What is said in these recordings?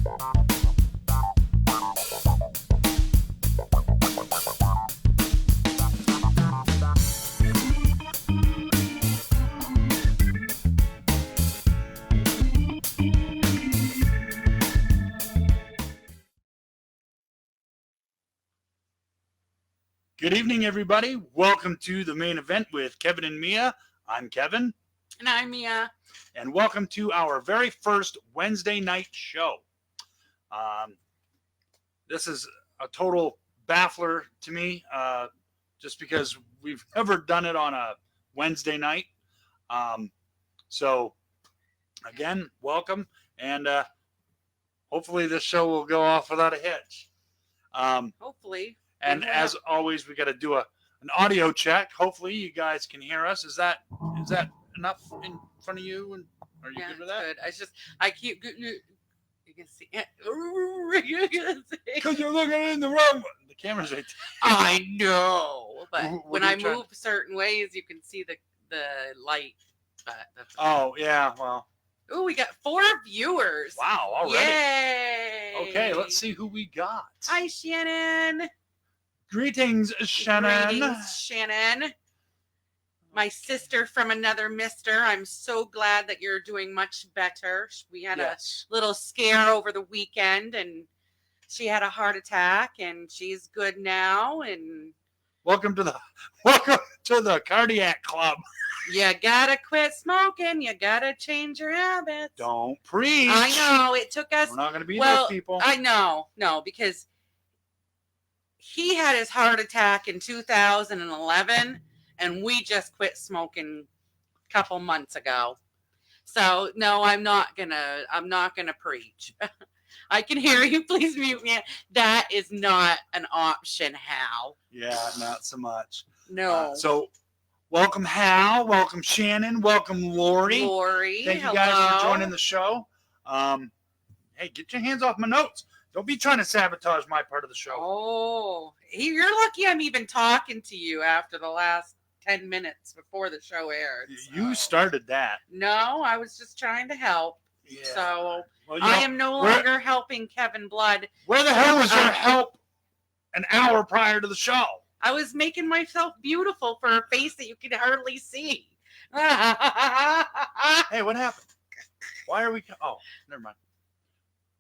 Good evening, everybody. Welcome to the Maine Event with Kevin and Mia. I'm Kevin. And I'm Mia. And welcome to our very first Wednesday night show. This is a total baffler to me, just because we've never done it on a Wednesday night. So, again, welcome. And hopefully this show will go off without a hitch. Hopefully. And as always, we got to do an audio check. Hopefully, you guys can hear us. Is that enough in front of you? And are you good with that? Good. I keep you can see it. Because you're looking in the wrong. The camera's right there. I know, but when I move certain ways, you can see the light. But oh yeah, well. Oh, we got 4 viewers. Wow, already. Yay! Okay, let's see who we got. Hi, Shannon. Greetings, Shannon. Greetings, Shannon. My sister from another mister. I'm so glad that you're doing much better. We had a little scare over the weekend, and she had a heart attack, and she's good now. And welcome to the cardiac club. You gotta quit smoking. You gotta change your habits. Don't preach. I know it took us. We're not gonna be those people. I know, no, because he had his heart attack in 2011, and we just quit smoking a couple months ago. So no, I'm not gonna preach. I can hear you. Please mute me. That is not an option, Hal. Yeah, not so much. No. So welcome, Hal. Welcome, Shannon. Welcome, Lori. Thank you guys for joining the show. Hey, get your hands off my notes. Don't be trying to sabotage my part of the show. Oh, you're lucky I'm even talking to you after the last 10 minutes before the show aired. You started that. No, I was just trying to help. Yeah. So I am no longer helping Kevin Blood. Where the hell was your help an hour prior to the show? I was making myself beautiful for a face that you could hardly see. Hey, what happened? Why are we... Oh, never mind.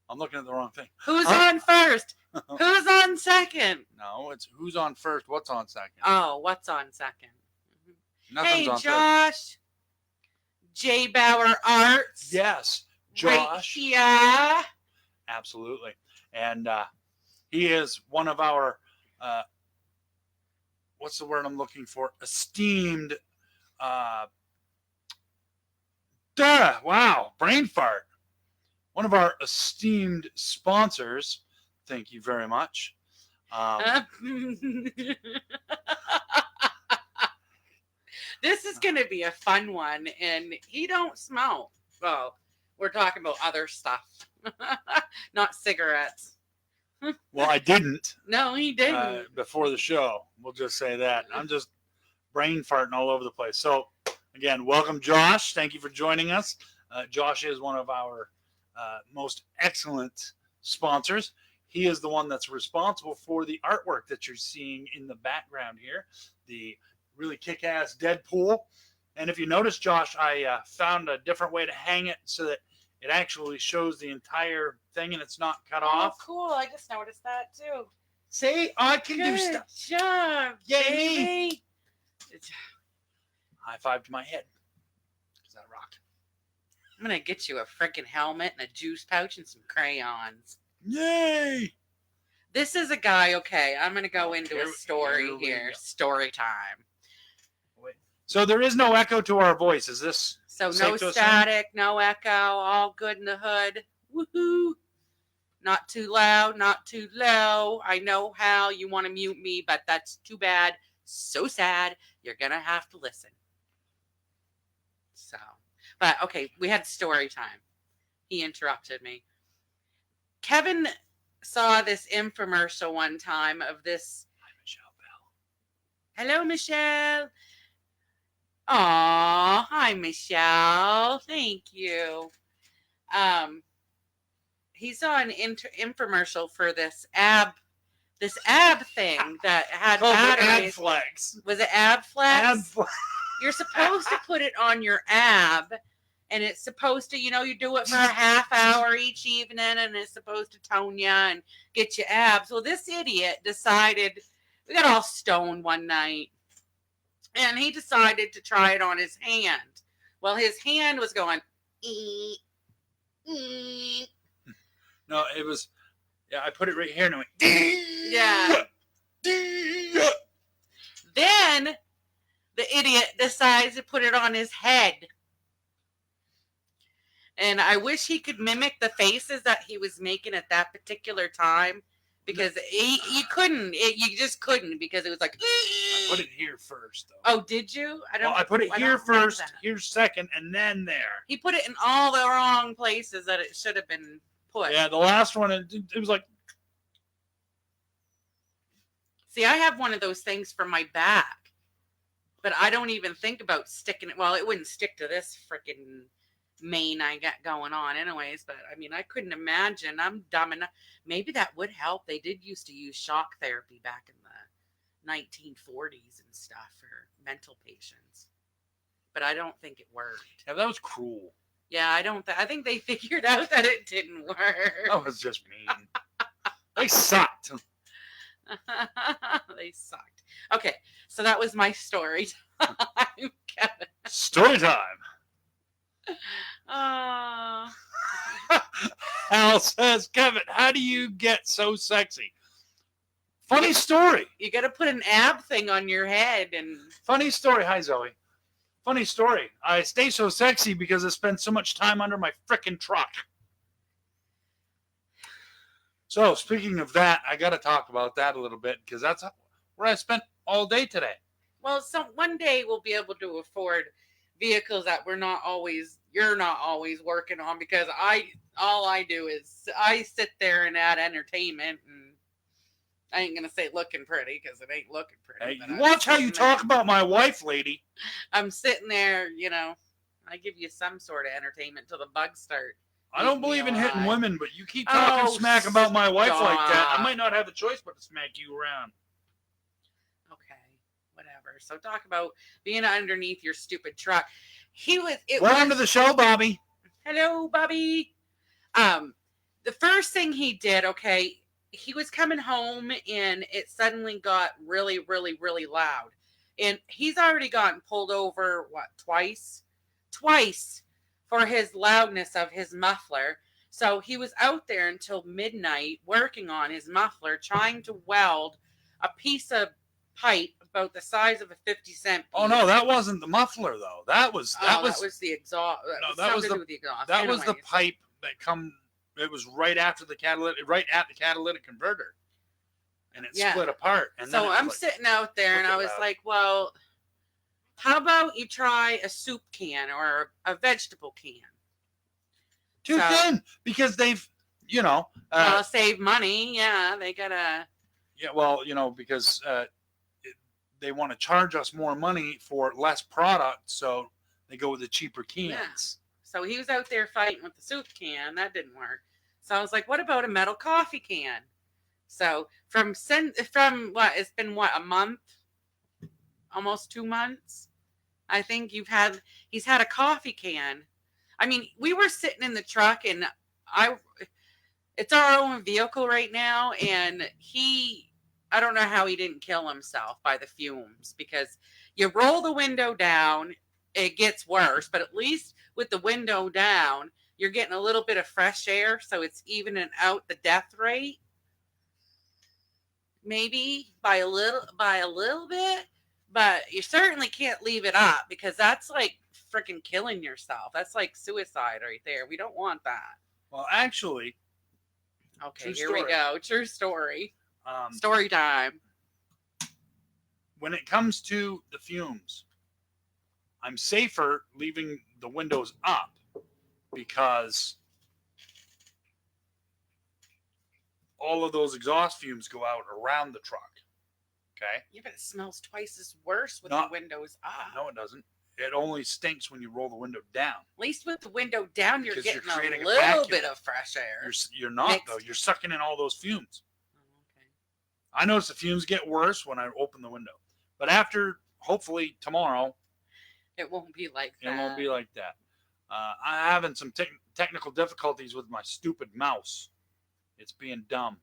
I'm looking at the wrong thing. Who's on first? Who's on second? No, it's who's on first, what's on second. Oh, what's on second? Nothing's on Josh. Third. J. Bauer Arts. Yes, Josh. Right, yeah. Absolutely. And he is one of our, what's the word I'm looking for? Esteemed, wow, brain fart. One of our esteemed sponsors. Thank you very much. This is going to be a fun one, and he don't smoke. Well, we're talking about other stuff, not cigarettes. Well, I didn't. No, he didn't. Before the show, we'll just say that. I'm just brain farting all over the place. So, again, welcome, Josh. Thank you for joining us. Josh is one of our most excellent sponsors. He is the one that's responsible for the artwork that you're seeing in the background here, the really kick-ass Deadpool. And if you notice, Josh, I found a different way to hang it so that it actually shows the entire thing and it's not cut off. Oh, cool. I just noticed that too. See, I can do stuff. Good job, baby. High five to my head. Does that rock? I'm going to get you a freaking helmet and a juice pouch and some crayons. Yay! This is a guy, okay, I'm going to go into a story here. Story time. Wait. So there is no echo to our voice. Is this so no static, no echo, all good in the hood. Woohoo! Not too loud, not too low. I know how you want to mute me, but that's too bad. So sad. You're going to have to listen. So, but okay, we had story time. He interrupted me. Kevin saw this infomercial one time of this. Hi, Michelle Bell. Hello, Michelle. Aw, hi, Michelle. Thank you. he saw an infomercial for this ab thing that had Called the batteries. Flex. Was it ab flex? Ab Flex. You're supposed to put it on your ab, and it's supposed to, you do it for a half hour each evening, and it's supposed to tone you and get you abs. Well, this idiot decided, we got all stoned one night, and he decided to try it on his hand. Well, his hand was going, ee, ee. No, it was, I put it right here and it went, Yeah. Then the idiot decides to put it on his head. And I wish he could mimic the faces that he was making at that particular time, because you couldn't. You just couldn't, because it was like. I put it here first, though. Oh, did you? I put it here first, here second, and then there. He put it in all the wrong places that it should have been put. Yeah, the last one, it was like. See, I have one of those things for my back, but I don't even think about sticking it. Well, it wouldn't stick to this freaking mane I got going on anyways, but I mean, I couldn't imagine. I'm dumb enough. Maybe that would help. They did used to use shock therapy back in the 1940s and stuff for mental patients, but I don't think it worked. Yeah, that was cruel. Yeah, I think they figured out that it didn't work. That was just mean. They sucked. They sucked. Okay, so that was my story time, Kevin. Story time. Al says, Kevin, how do you get so sexy? Funny story. You got to put an ab thing on your head and. Funny story. Hi, Zoe. Funny story. I stay so sexy because I spend so much time under my frickin' truck. So, speaking of that, I got to talk about that a little bit, because that's where I spent all day today. Well, one day we'll be able to afford vehicles that you're not always working on, because all I do is I sit there and add entertainment, and I ain't gonna say looking pretty, because it ain't looking pretty. Hey, watch how you talk about my wife, lady. I'm sitting there, I give you some sort of entertainment till the bugs start. I don't believe in hitting women, but you keep talking smack about my wife like that. I might not have a choice but to smack you around. Okay, whatever. So talk about being underneath your stupid truck. Welcome to the show, Bobby. Hello, Bobby. The first thing he did, he was coming home and it suddenly got really, really, really loud. And he's already gotten pulled over, twice? Twice. For his loudness of his muffler. So he was out there until midnight working on his muffler, trying to weld a piece of pipe about the size of a 50-cent piece. Oh no, that wasn't the muffler though. That was the exhaust. That was the exhaust. That was the pipe that it was right at the catalytic converter. And it split apart. And so I'm sitting out there and I was like, well, how about you try a soup can or a vegetable can? Too thin, because they've, save money. Yeah, they gotta. Yeah, well, because they want to charge us more money for less product, so they go with the cheaper cans. Yeah. So he was out there fighting with the soup can. That didn't work. So I was like, what about a metal coffee can? So from what, it's been a month? Almost 2 months. I think he's had a coffee can. I mean, we were sitting in the truck and it's our own vehicle right now. And I don't know how he didn't kill himself by the fumes, because you roll the window down, it gets worse, but at least with the window down, you're getting a little bit of fresh air. So it's evening out the death rate. Maybe by a little bit. But you certainly can't leave it up, because that's like freaking killing yourself. That's like suicide right there. We don't want that. Well, actually. Okay, here we go. True story. Story time. When it comes to the fumes, I'm safer leaving the windows up, because all of those exhaust fumes go out around the truck. Okay. Yeah, but it smells twice as worse with the windows up. No, it doesn't. it only stinks when you roll the window down. At least with the window down, you're Because getting you're creating a a little vacuum. bit of fresh air. You're not, Mixed. though. You're sucking in all those fumes. Oh, okay. I notice the fumes get worse when I open the window. But after, hopefully, tomorrow, It won't be like that. it won't be like that. I'm having some technical difficulties with my stupid mouse. It's being dumb.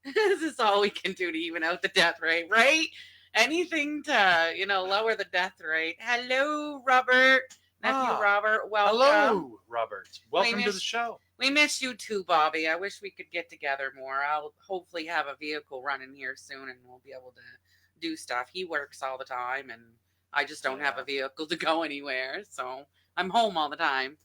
This is all we can do to even out the death rate, right? Anything to, lower the death rate. Hello, Robert. Nephew Robert, welcome. Hello, Robert. Welcome to the miss- show. We miss you too, Bobby. I wish we could get together more. I'll hopefully have a vehicle running here soon and we'll be able to do stuff. He works all the time and I just don't have a vehicle to go anywhere. So I'm home all the time.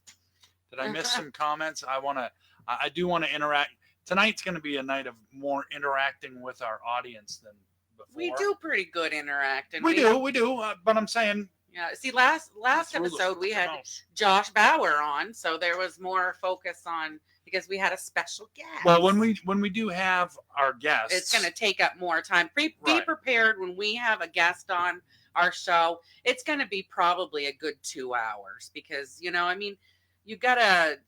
Did I miss some comments? I do want to interact. Tonight's going to be a night of more interacting with our audience than before. We do pretty good interacting. We do. But I'm saying. Yeah. See, last episode we had Josh Bauer on, so there was more focus on because we had a special guest. Well, when we do have our guests, it's going to take up more time. Be prepared when we have a guest on our show. It's going to be probably a good 2 hours because you gotta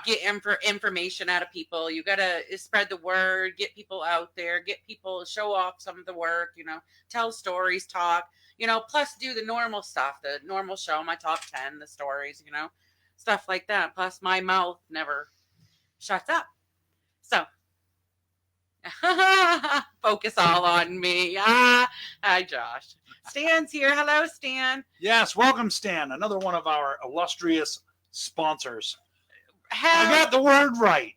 get information out of people. You gotta spread the word, get people out there, get people show off some of the work. Tell stories, talk. Plus do the normal stuff, the normal show, my top 10, the stories. Stuff like that. Plus my mouth never shuts up. So focus all on me. Hi, Josh. Stan's here. Hello, Stan. Yes, welcome, Stan. Another one of our illustrious sponsors. I got the word right.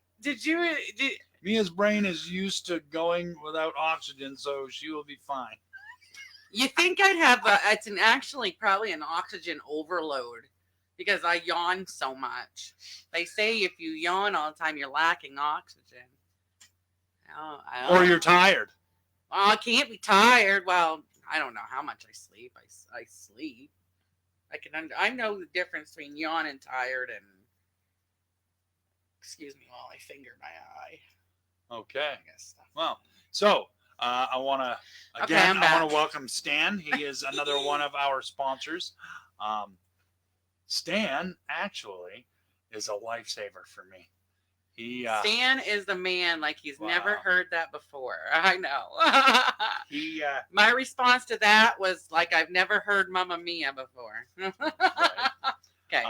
Mia's brain is used to going without oxygen, so she will be fine. You think I'd have it's actually probably an oxygen overload because I yawn so much. They say if you yawn all the time, you're lacking oxygen. Or you're tired. Oh, I can't be tired. Well, I don't know how much I sleep. I sleep. I know the difference between yawn and tired and excuse me while I finger my eye. Okay. Well, so I want to welcome Stan. He is another one of our sponsors. Stan actually is a lifesaver for me. Stan is the man like he's never heard that before. I know. My response to that was like I've never heard Mamma Mia before. Right. Okay.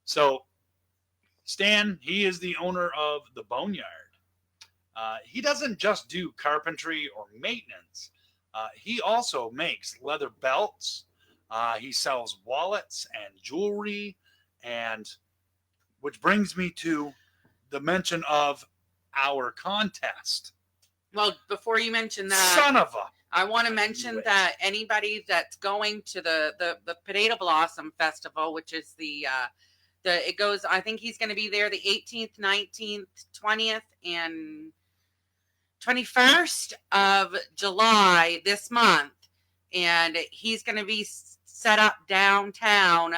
So Stan, he is the owner of the Boneyard. He doesn't just do carpentry or maintenance. He also makes leather belts. He sells wallets and jewelry, and which brings me to the mention of our contest. Well, before you mention that, son of a, I want to mention that anybody that's going to the Potato Blossom Festival, which is it goes, I think he's going to be there the 18th, 19th, 20th, and 21st of July this month. And he's going to be set up downtown,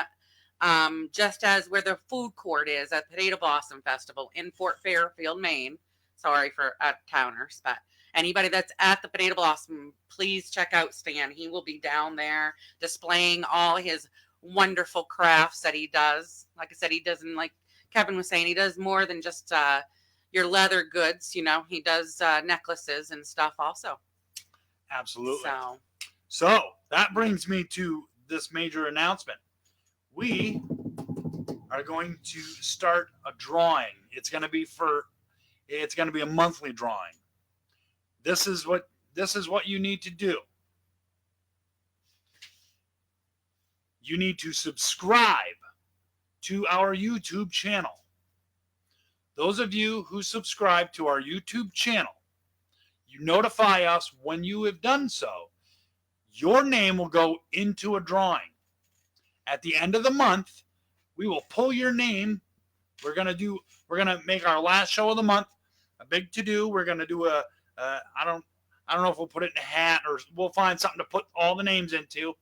just as where the food court is at Potato Blossom Festival in Fort Fairfield, Maine. Sorry for out-of-towners, but anybody that's at the Potato Blossom, please check out Stan. He will be down there displaying all his wonderful crafts that he does. Like I said, he doesn't, like Kevin was saying, he does more than just your leather goods. He does necklaces and stuff also. Absolutely. So that brings me to this major announcement. We are going to start a drawing. It's going to be a monthly drawing. This is what you need to do. You need to subscribe to our YouTube channel. Those of you who subscribe to our YouTube channel, you notify us when you have done so. Your name will go into a drawing. At the end of the month, we will pull your name. We're gonna make our last show of the month a big to-do. We're gonna do I don't know if we'll put it in a hat or we'll find something to put all the names into.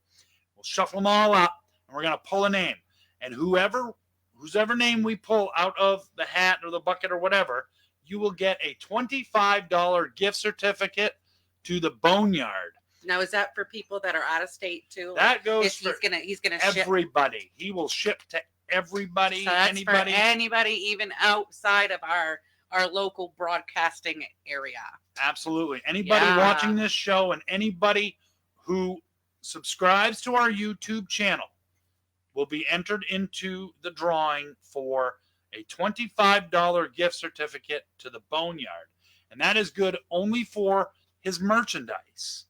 We'll shuffle them all up and we're gonna pull a name. And whose name we pull out of the hat or the bucket or whatever, you will get a $25 gift certificate to the Boneyard. Now, is that for people that are out of state too? That goes if for he's gonna ship. everybody. He will ship to everybody, So that's anybody. for anybody, even outside of our local broadcasting area. Absolutely. Anybody Yeah. watching this show and anybody who subscribes to our YouTube channel will be entered into the drawing for a $25 gift certificate to the Boneyard. And that is good only for his merchandise.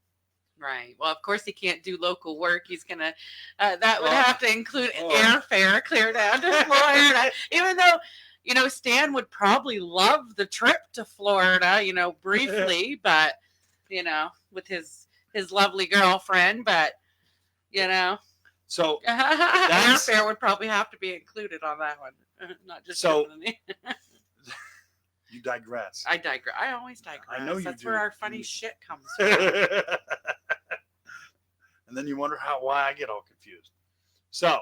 Right. Well, of course he can't do local work. He's gonna. That would have to include airfare clear down to Florida. Even though, Stan would probably love the trip to Florida. Briefly, but with his lovely girlfriend. But So airfare would probably have to be included on that one, not just. So you digress. I digress. I always digress. I know you That's do. where our funny shit comes from. And then you wonder why I get all confused. So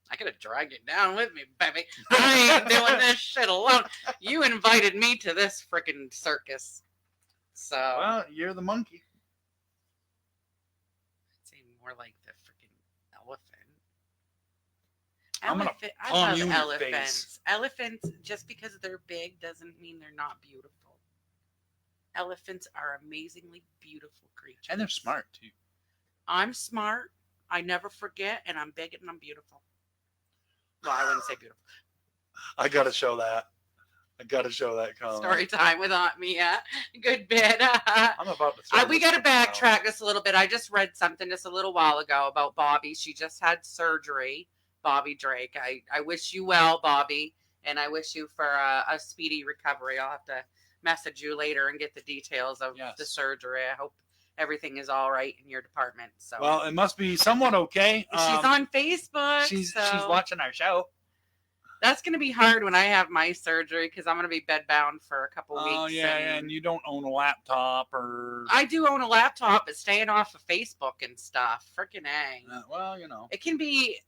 I could have dragged it down with me, baby. I ain't doing this shit alone. You invited me to this freaking circus. So well, you're the monkey. I'd say more like the freaking elephant. I'm gonna I palm love you in your elephants. face. Elephants, just because they're big doesn't mean they're not beautiful. Elephants are amazingly beautiful creatures. And they're smart too. I'm smart. I never forget, and I'm big and I'm beautiful. Well, I wouldn't say beautiful. I gotta show that. Colin. Story time with Aunt Mia. Good bit. I'm about to throw We this got to thing out. backtrack just a little bit. I just read something just a little while ago about Bobby. She just had surgery. Bobby Drake. I wish you well, Bobby, and I wish you for a speedy recovery. I'll have to message you later and get the details of the surgery. I hope everything is all right in your department. So well, it must be somewhat okay. She's on Facebook. She's so watching our show. That's going to be hard when I have my surgery because I'm going to be bedbound for a couple weeks. Oh yeah, and you don't own a laptop or. I do own a laptop, but staying off of Facebook and stuff. Freaking A. Well, It can be.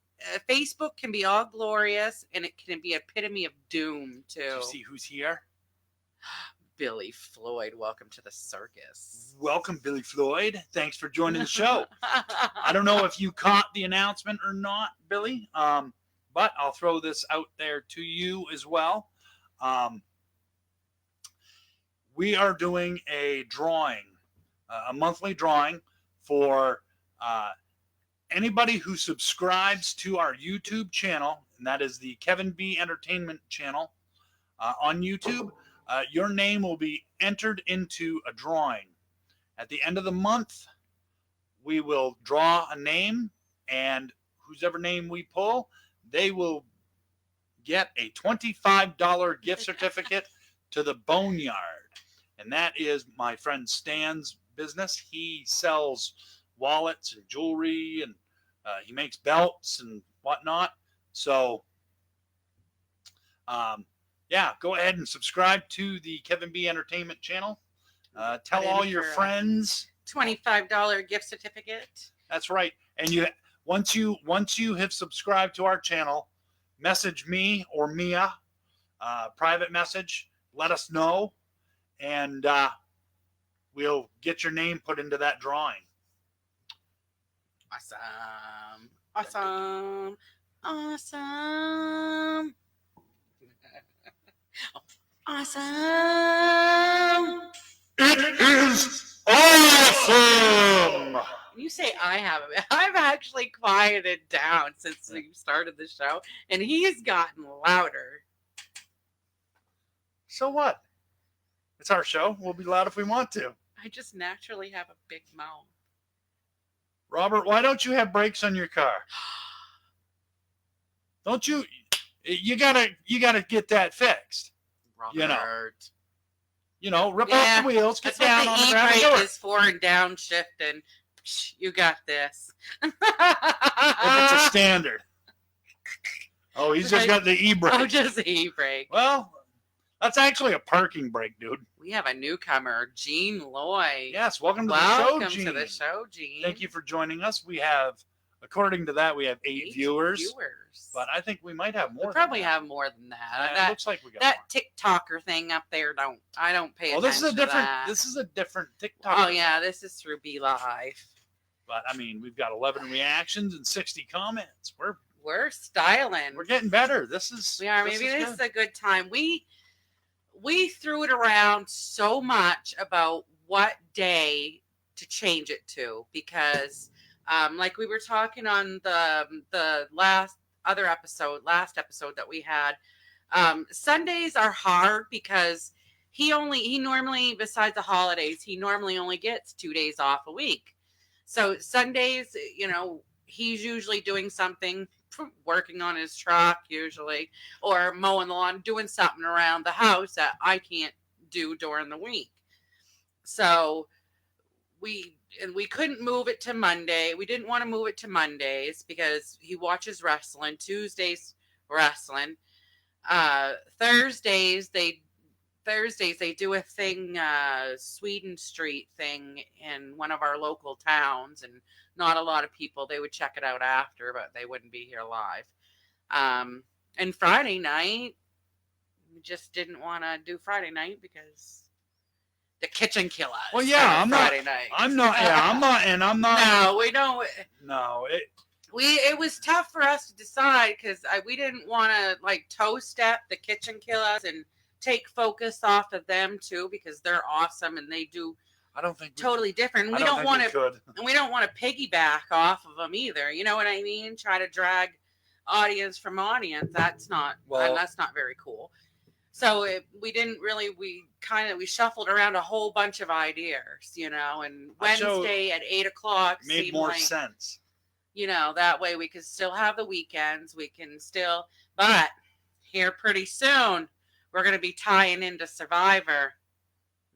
Facebook can be all glorious, and it can be epitome of doom too. Did you see who's here? Billy Floyd, welcome to the circus. Welcome, Billy Floyd. Thanks for joining the show. I don't know if you caught the announcement or not, Billy, but I'll throw this out there to you as well. We are doing a drawing, a monthly drawing for anybody who subscribes to our YouTube channel, and that is the Kevin B Entertainment channel on YouTube. Your name will be entered into a drawing. At the end of the month, we will draw a name, and whosever name we pull, they will get a $25 gift certificate to the Boneyard. And that is my friend Stan's business. He sells wallets and jewelry, and he makes belts and whatnot. So, yeah, go ahead and subscribe to the Kevin B Entertainment channel. Tell all your friends. $25 gift certificate. That's right. And once you have subscribed to our channel, message me or Mia, private message. Let us know, and we'll get your name put into that drawing. Awesome. It is awesome. You say I haven't. I've actually quieted down since we started the show, and he's gotten louder. So what? It's our show. We'll be loud if we want to. I just naturally have a big mouth. Robert, why don't you have brakes on your car? Don't you? You gotta get that fixed. Robert. Rip off the wheels, get That's down what on the the ground. e-brake is for, and downshift, and you got this. If it's a standard. Oh, he's just got the e-brake. Oh, just the e-brake. Well, that's actually a parking brake, dude. We have a newcomer, Gene Lloyd. Yes, welcome to Welcome the show, Gene. to the show, Gene. Thank you for joining us. We have according to that, we have 8 viewers. But I think we might have more. We probably have more than that. It looks like we got that more. TikToker thing up there. I don't pay Well, attention to that. This is a different TikTok. Oh yeah, this is through Be Live. But I mean, we've got 11 reactions and 60 comments. We're styling. We're getting better. We are. Maybe this is a good time. We threw it around so much about what day to change it to, because like we were talking on the last episode that we had, Sundays are hard because he normally, besides the holidays, he normally only gets 2 days off a week. So Sundays, he's usually doing something, working on his truck usually, or mowing the lawn, doing something around the house that I can't do during the week. So we couldn't move it to Monday. We didn't want to move it to Mondays because he watches wrestling. Tuesdays wrestling. Thursdays they do a thing, Sweden Street thing in one of our local towns, and not a lot of people. They would check it out after, but they wouldn't be here live. And Friday night, we just didn't want to do Friday night because the kitchen killers. Well, yeah, I'm Friday night. I'm not. No, we don't. No, it was tough for us to decide because we didn't want to toe step the kitchen killers and take focus off of them too, because they're awesome and they do. I don't think totally different. We don't want to, and we don't want to piggyback off of them either. You know what I mean? Try to drag audience from audience. That's not very cool. So we shuffled around a whole bunch of ideas, and Wednesday at 8:00 made more sense. That way we could still have the weekends. But here pretty soon, we're going to be tying into Survivor.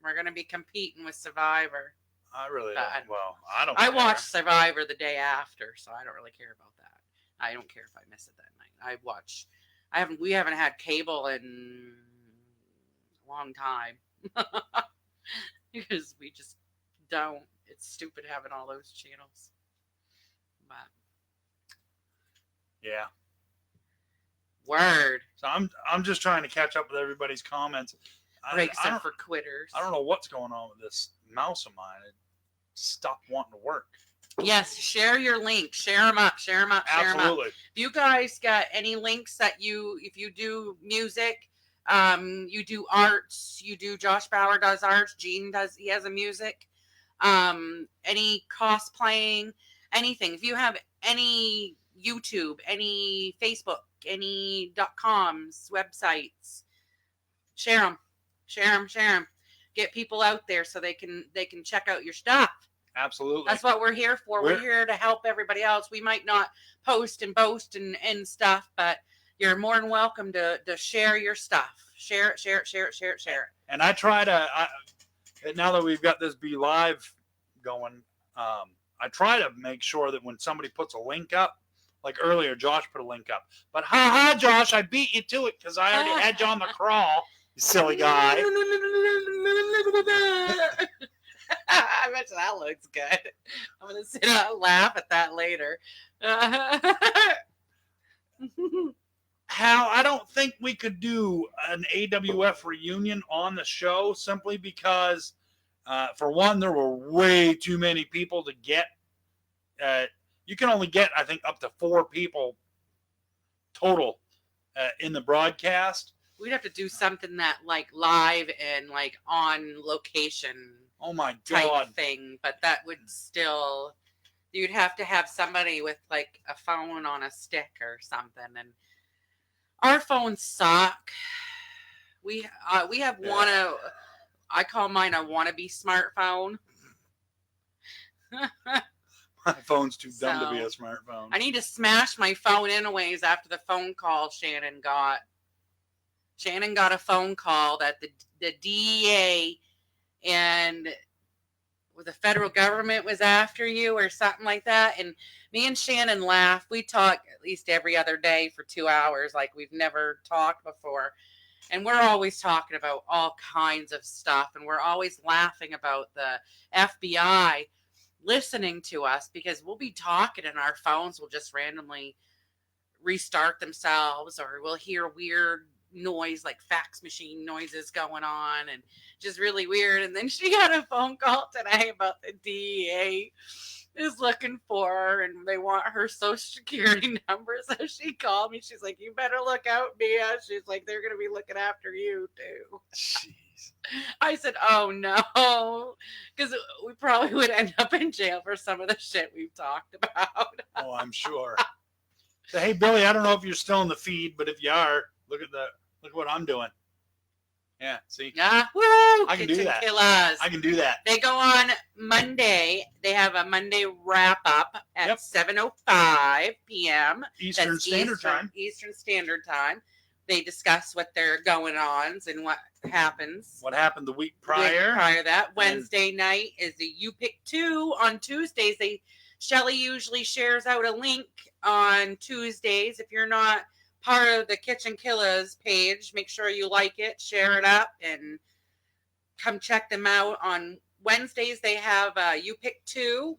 We're going to be competing with Survivor. I really don't. Well, I don't. I watched Survivor the day after, so I don't really care about that. I don't care if I miss it that night. We haven't had cable in a long time because we just don't. It's stupid having all those channels. But yeah. Word. So I'm just trying to catch up with everybody's comments. Breaks are for quitters. I don't know what's going on with this mouse of mine. It stopped wanting to work. Yes, share your link. Share them up. Absolutely. If you guys got any links if you do music, you do arts, Josh Bauer does arts, Gene he has a music, any cosplaying, anything. If you have any YouTube, any Facebook, any .coms, websites, share them. Get people out there so they can check out your stuff. Absolutely. That's what we're here for. We're here to help everybody else. We might not post and boast and stuff, but you're more than welcome to share your stuff. Share it. And I try to, now that we've got this Be Live going, I try to make sure that when somebody puts a link up, like earlier, Josh put a link up. But Josh, I beat you to it because I already had you on the crawl. You silly guy. I bet that looks good. I'm going to sit down and laugh at that later. Hal, I don't think we could do an AWF reunion on the show simply because, for one, there were way too many people to get. You can only get, I think, up to 4 people total in the broadcast. We'd have to do something that live and on location. Oh my God. Type thing, but that would still, you'd have to have somebody with a phone on a stick or something, and our phones suck. We have one of, I call mine a wannabe smartphone. My phone's too dumb to be a smartphone. I need to smash my phone anyways after the phone call Shannon got. Shannon got a phone call that the DEA and the federal government was after you or something like that. And me and Shannon laugh. We talk at least every other day for 2 hours like we've never talked before. And we're always talking about all kinds of stuff. And we're always laughing about the FBI listening to us, because we'll be talking and our phones will just randomly restart themselves, or we'll hear weird noise like fax machine noises going on, and just really weird. And then she got a phone call today about the DEA is looking for her and they want her social security number. So she called me. She's like, "You better look out, Mia." She's like, "They're going to be looking after you too." Jeez. I said, "Oh no," because we probably would end up in jail for some of the shit we've talked about. Oh, I'm sure. So, hey, Billy, I don't know if you're still in the feed, but if you are, look at what I'm doing. Yeah, see? Yeah, woo! I can do Kitchen that. Killers. I can do that. They go on Monday. They have a Monday wrap up at 7:05 p.m. Eastern Standard Time. Eastern Standard Time. They discuss what their going ons and what happens. What happened the week prior? Prior to that, Wednesday night is the You Pick Two. On Tuesdays, Shelly usually shares out a link on Tuesdays. If you're not part of the Kitchen Killers page, make sure you like it, share it up, and come check them out. On Wednesdays, they have You Pick Two.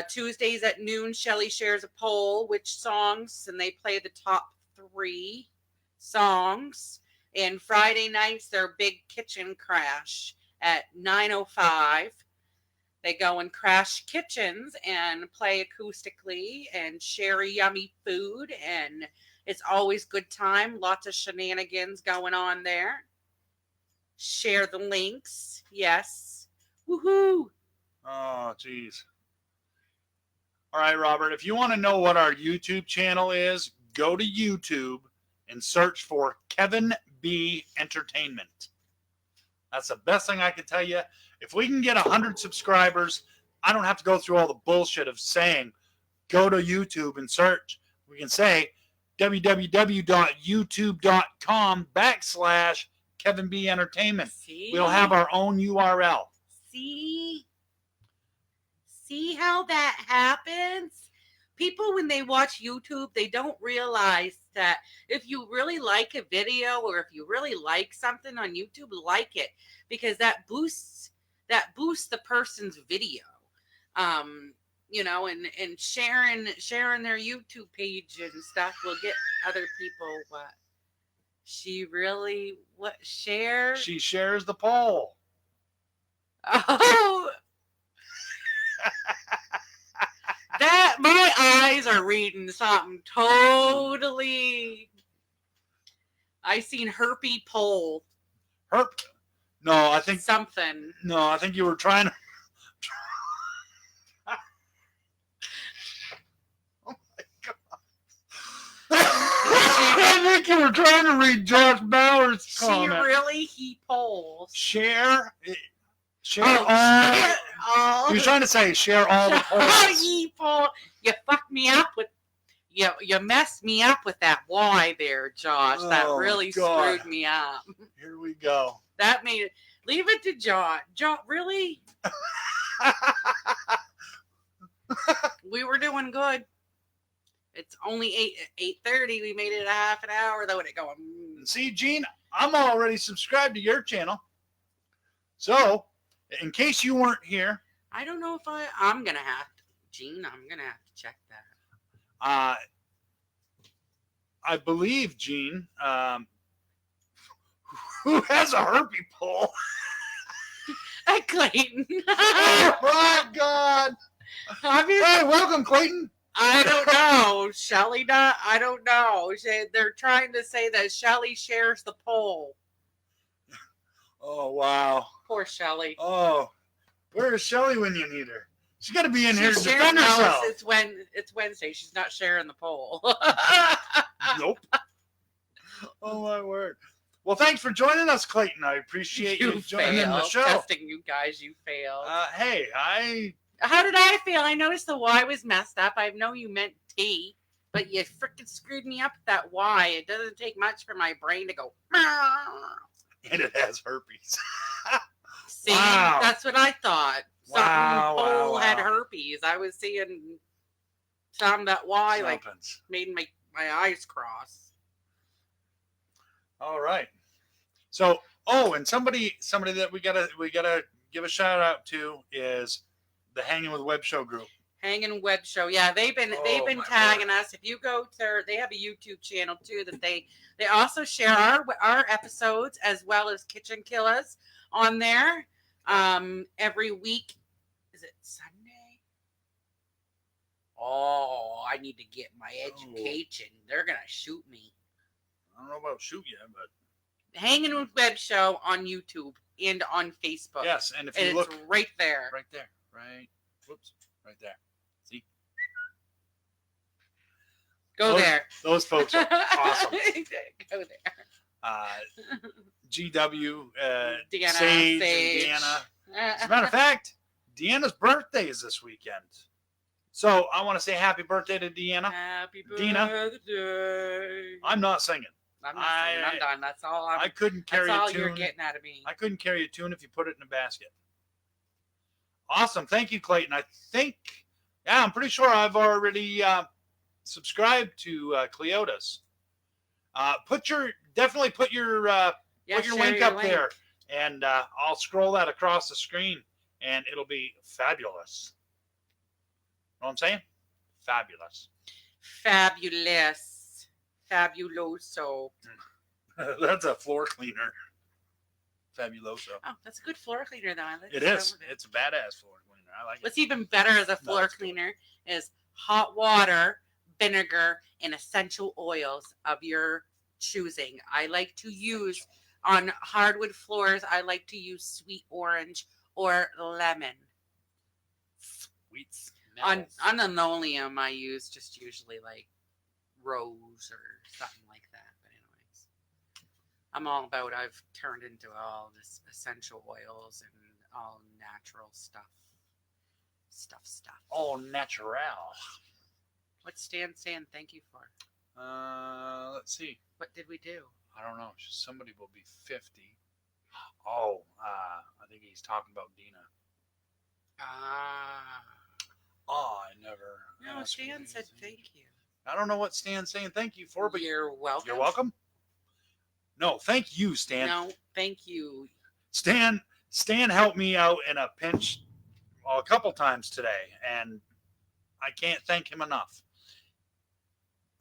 Tuesdays at noon, Shelly shares a poll, which songs, and they play the top 3 songs. And Friday nights, their big kitchen crash at 9:05. They go and crash kitchens and play acoustically and share yummy food. And it's always good time. Lots of shenanigans going on there. Share the links. Yes. Woohoo. Oh, geez. All right, Robert, if you want to know what our YouTube channel is, go to YouTube and search for Kevin B Entertainment. That's the best thing I can tell you. If we can get 100 subscribers, I don't have to go through all the bullshit of saying, go to YouTube and search. We can say www.youtube.com/Kevin B Entertainment. See? We'll have our own URL. See how that happens? People, when they watch YouTube, they don't realize that if you really like a video or if you really like something on YouTube, like it, because that boosts the person's video. You know, and sharing their YouTube page and stuff will get other people she shares the poll. Oh. That my eyes are reading something totally. I seen herpy pole. Herp? No, I think something. No, I think you were trying to. Oh my god! I think you were trying to read Josh Bauer's comment. She really polls. Share all. He was trying to say share all the polls. You fucked me up with. You messed me up with that Y there, Josh. That really screwed me up. Here we go. That made it. Leave it to John. John, really? We were doing good. It's only 8:30. We made it a half an hour though, and it going. See, Gene, I'm already subscribed to your channel. So, in case you weren't here, I don't know if I'm gonna have to, Gene. I'm gonna have to check that. I believe, Gene, who has a herpy pole? Clayton. Oh my God! Hey, welcome, Clayton. I don't know, Shelly. I don't know. They're trying to say that Shelly shares the pole. Oh wow! Poor Shelly. Oh, where is Shelly when you need her? She's got to be in here to defend herself. It's Wednesday. She's not sharing the pole. Nope. Oh my word. Well, thanks for joining us, Clayton. I appreciate you joining the show. Testing you guys, you failed. Hey, How did I feel? I noticed the Y was messed up. I know you meant T, but you freaking screwed me up with that Y. It doesn't take much for my brain to go. And it has herpes. See, that's what I thought. Wow, had herpes. I was seeing some that Y like made my eyes cross. All right. So, and somebody that we gotta give a shout out to is the Hanging with Web Show group. Hanging Web Show. Yeah, they've been my tagging us. If you go to they have a YouTube channel too that they also share our episodes as well as Kitchen Killers on there. Every week. Is it Sunday? Oh, I need to get my education. They're gonna shoot me. I don't know about shoot you, but Hanging with Web Show on YouTube and on Facebook. yes, and if you look right there. right there. Right there. See? Go there. Those folks are awesome. Go there. GW, Deanna, Sage, Sage. and Deanna. As a matter of fact, Deanna's birthday is this weekend. So I want to say happy birthday to Deanna. Happy Dina. birthday. I'm not singing. I'm not singing. I'm done. That's all. I couldn't carry that's all a tune. you're getting out of me. I couldn't carry a tune if you put it in a basket. Awesome. Thank you, Clayton. I'm pretty sure I've already subscribed to Cleotis. Definitely put your link up there, and I'll scroll that across the screen, and it'll be fabulous. Know what I'm saying? Fabulous. Fabulous. Fabuloso. That's a floor cleaner. Fabuloso. Oh, that's a good floor cleaner, though. I like It is. It's a badass floor cleaner. I like it. What's even better as a floor cleaner is hot water, vinegar, and essential oils of your choosing. I like to use on hardwood floors. I like to use sweet orange or lemon. Sweet On smells. linoleum, I use just usually like rose or something like that. But anyways, I'm all about. I've turned into all this essential oils and all natural stuff. All natural. What's Stan saying thank you for? Let's see. What did we do? I don't know. Somebody will be 50. Oh, I think he's talking about Dina. Oh, I never. No, asked Stan what said he's thank saying. you. I don't know what Stan's saying thank you for, but You're welcome. you're welcome. No, thank you, Stan. No, thank you. Stan helped me out in a pinch a couple times today, and I can't thank him enough.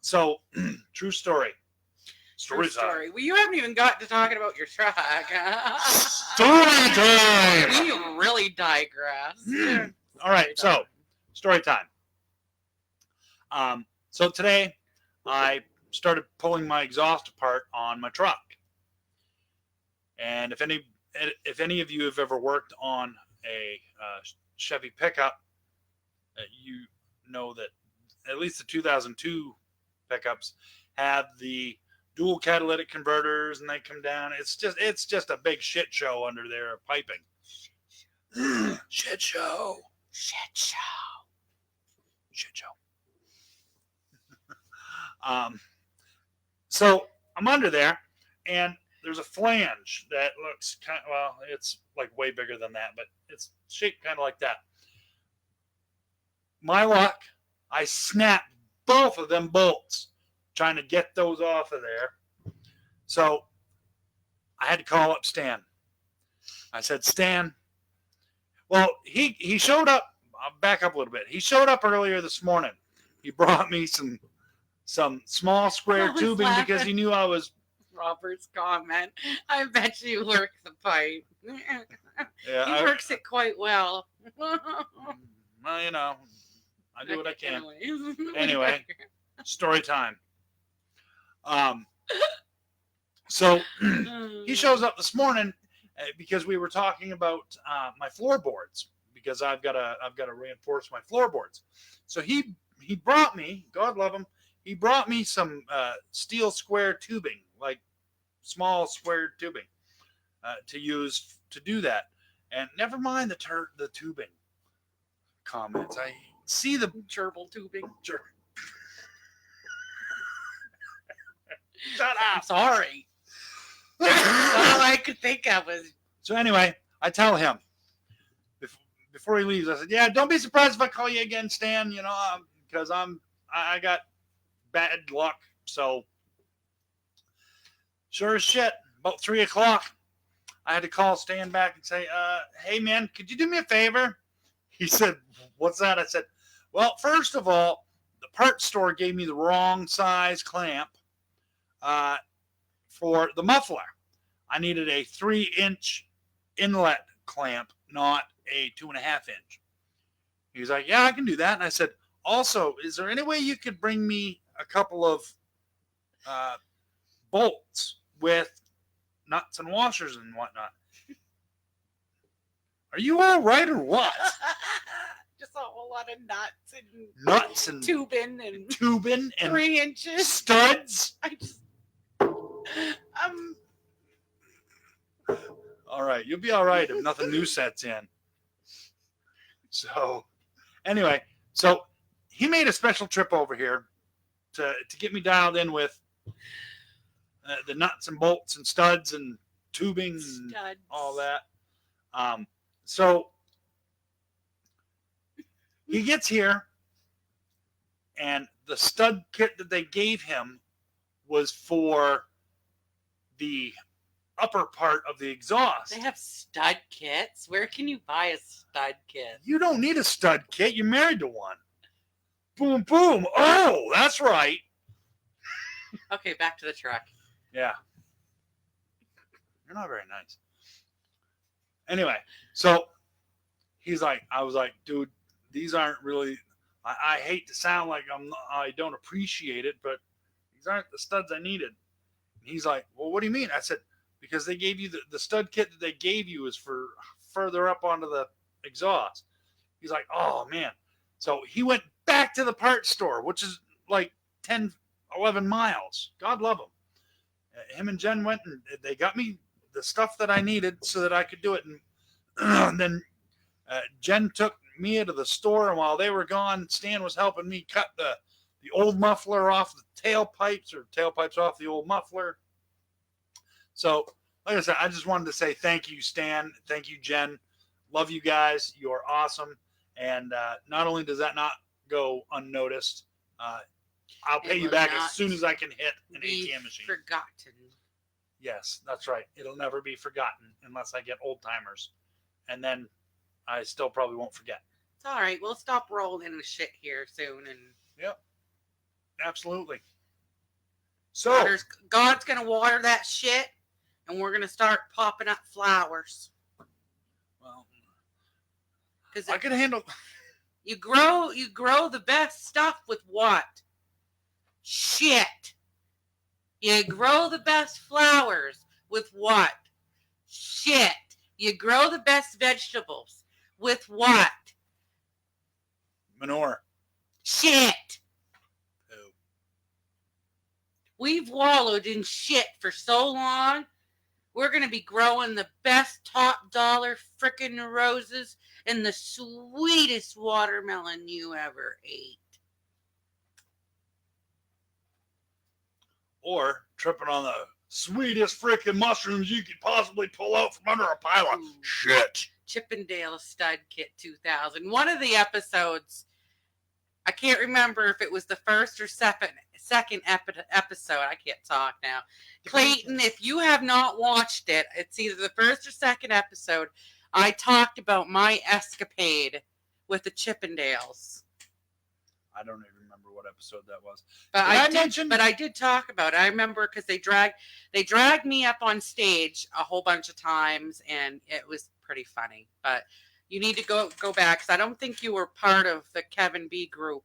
So, true story. True story. Well, you haven't even got to talking about your truck. Story time. We really digress. All right, so story time. So today I started pulling my exhaust apart on my truck, and if any of you have ever worked on a Chevy pickup, you know that at least the 2002 pickups have the dual catalytic converters, and they come down. It's just a big shit show under there of piping. Shit show. So I'm under there, and there's a flange that looks it's like way bigger than that, but it's shaped kind of like that. My luck, I snapped both of them bolts trying to get those off of there. So I had to call up Stan. I said, Stan, well, he showed up. I'll back up a little bit. He showed up earlier this morning. He brought me some small square tubing because he knew I was. Robert's comment. I bet you work the pipe. Yeah, He works it quite well. Well, you know, I do what I can. Anyways. Anyway, story time. So he shows up this morning because we were talking about my floorboards, because I've got to reinforce my floorboards. So he brought me, God love him, he brought me some steel square tubing, like small square tubing, to use to do that. And never mind the tubing comments. I see the gerbil tubing. Shut I'm up. sorry. All I could think of was. So anyway, I tell him before he leaves, I said, yeah, don't be surprised if I call you again, Stan, you know, because I got bad luck. So sure as shit, about 3:00, I had to call Stan back and say, hey man, could you do me a favor? he said, "What's that?" I said, "Well, first of all, the parts store gave me the wrong size clamp for the muffler. I needed a 3-inch inlet clamp, not a 2.5-inch." He's like, "Yeah, I can do that." And I said, "Also, is there any way you could bring me a couple of bolts with nuts and washers and whatnot?" Are you all right or what? Just a whole lot of Nuts and tubing and tubing and 3 inches. studs. I just All right, you'll be all right if nothing new sets in. So, anyway, so he made a special trip over here to get me dialed in with the nuts and bolts and studs and tubing and all that. So he gets here, and the stud kit that they gave him was for the upper part of the exhaust. They have stud kits. Where can you buy a stud kit? You don't need a stud kit. You're married to one. Boom, boom. Oh, that's right. Okay, back to the truck. Yeah. You're not very nice. Anyway, so he's like, I was like, dude, these aren't really, I hate to sound like I don't appreciate it, but these aren't the studs I needed. And he's like, well, what do you mean? I said, because they gave you the stud kit that they gave you is for further up onto the exhaust. He's like, oh man. So he went back to the parts store, which is like 10, 11 miles. God love him. Him and Jen went and they got me the stuff that I needed so that I could do it. And then Jen took me into the store, and while they were gone, Stan was helping me cut the old muffler off the tailpipes off the old muffler. So, like I said, I just wanted to say thank you, Stan. Thank you, Jen. Love you guys. You are awesome. And not only does that not go unnoticed, I'll pay you back as soon as I can hit an ATM machine. Forgotten. Yes, that's right. It'll never be forgotten unless I get old timers. And then I still probably won't forget. It's all right. We'll stop rolling in the shit here soon. And yep, absolutely. So God's going to water that shit, and we're going to start popping up flowers. Well, because I can handle. You grow the best stuff with what? Shit. You grow the best flowers with what? Shit. You grow the best vegetables with what? Manure. Shit. Poo. We've wallowed in shit for so long. We're going to be growing the best top dollar frickin' roses and the sweetest watermelon you ever ate. Or tripping on the sweetest freaking mushrooms you could possibly pull out from under a pile of shit. Chippendale Stud Kit 2000. One of the episodes, I can't remember if it was the first or second episode. I can't talk now. Clayton, if you have not watched it, it's either the first or second episode. I talked about my escapade with the Chippendales. I don't even remember what episode that was. But I did talk about it. I remember because they dragged me up on stage a whole bunch of times, and it was pretty funny. But you need to go back, because I don't think you were part of the Kevin B group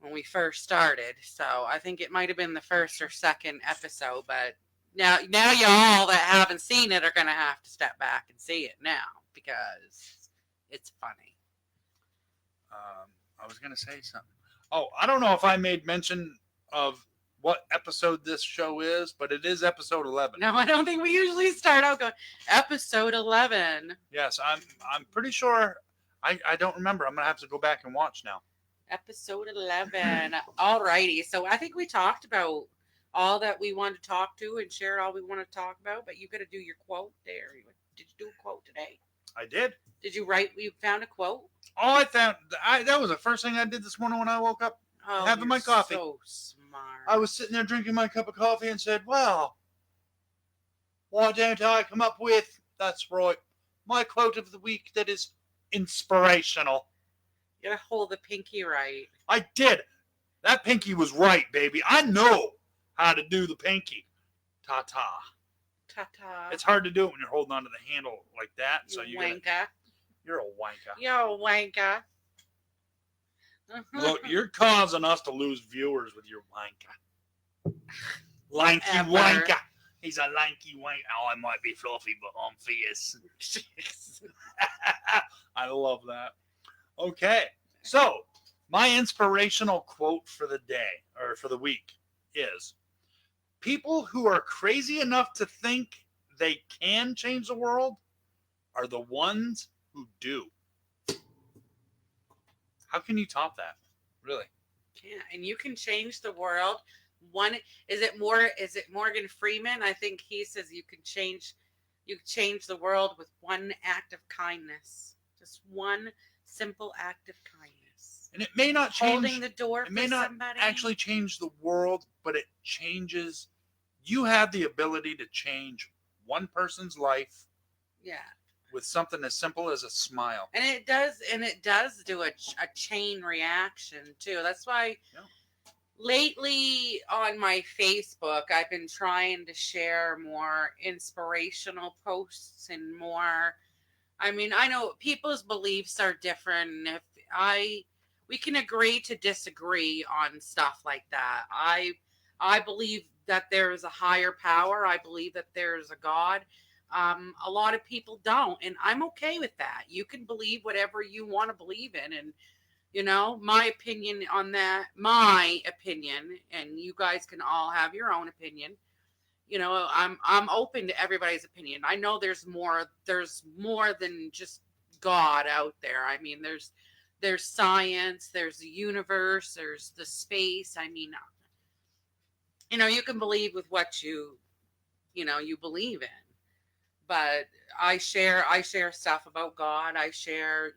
when we first started. So I think it might have been the first or second episode. But now y'all that haven't seen it are going to have to step back and see it now, because it's funny. I was going to say something. Oh, I don't know if I made mention of what episode this show is, but it is episode 11. No, I don't think we usually start out going episode 11. Yes, I'm pretty sure. I don't remember. I'm going to have to go back and watch now. Episode 11. All righty. So I think we talked about all that we wanted to talk to and shared all we want to talk about, but you got to do your quote there. Did you do a quote today? I did. Did you write? You found a quote? Oh, that was the first thing I did this morning when I woke up, having my coffee. So smart. I was sitting there drinking my cup of coffee and said, well, why don't I come up with, that's right, my quote of the week that is inspirational. You gotta hold the pinky right. I did. That pinky was right, baby. I know how to do the pinky. Ta-ta. Ta-ta. It's hard to do it when you're holding onto the handle like that. You So you're a wanker. Yo, wanker. Look, you're causing us to lose viewers with your wanker. Lanky Whatever. wanker. He's a lanky wanker. Oh, I might be fluffy, but I'm fierce. I love that. Okay. So, my inspirational quote for the day, or for the week, is people who are crazy enough to think they can change the world are the ones who do. How can you top that? Really? Yeah, and you can change the world. Is it Morgan Freeman? I think he says you can change the world with one act of kindness. Just one simple act of kindness. And it may not change. Holding the door it may for not somebody. actually change the world, but it changes. You have the ability to change one person's life. Yeah. With something as simple as a smile. And it does do a chain reaction too. That's why lately on my Facebook, I've been trying to share more inspirational posts and more. I mean, I know people's beliefs are different. And we can agree to disagree on stuff like that. I believe that there is a higher power. I believe that there's a God. A lot of people don't, and I'm okay with that. You can believe whatever you want to believe in, and my opinion on that, and you guys can all have your own opinion. I'm open to everybody's opinion. I know there's more than just God out there. I mean, there's science, there's the universe, there's the space. I mean, you can believe with what you believe in. But I share stuff about God. I share,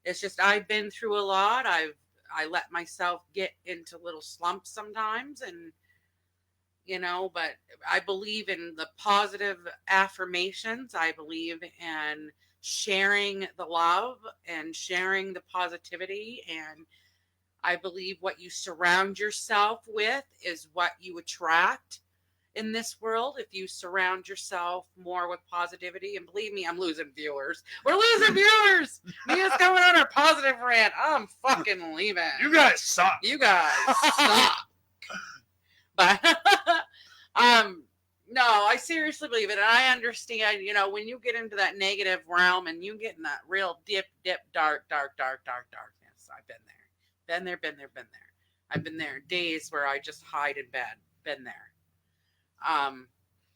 it's just I've been through a lot. I let myself get into little slumps sometimes, and but I believe in the positive affirmations. I believe in sharing the love and sharing the positivity, and I believe what you surround yourself with is what you attract in this world. If you surround yourself more with positivity, and believe me, I'm losing viewers. We're losing viewers. Mia's coming on her positive rant. I'm fucking leaving. You guys suck. You guys suck. But no, I seriously believe it. And I understand, when you get into that negative realm and you get in that real deep, dark darkness. I've been there. I've been there days where I just hide in bed. Been there. And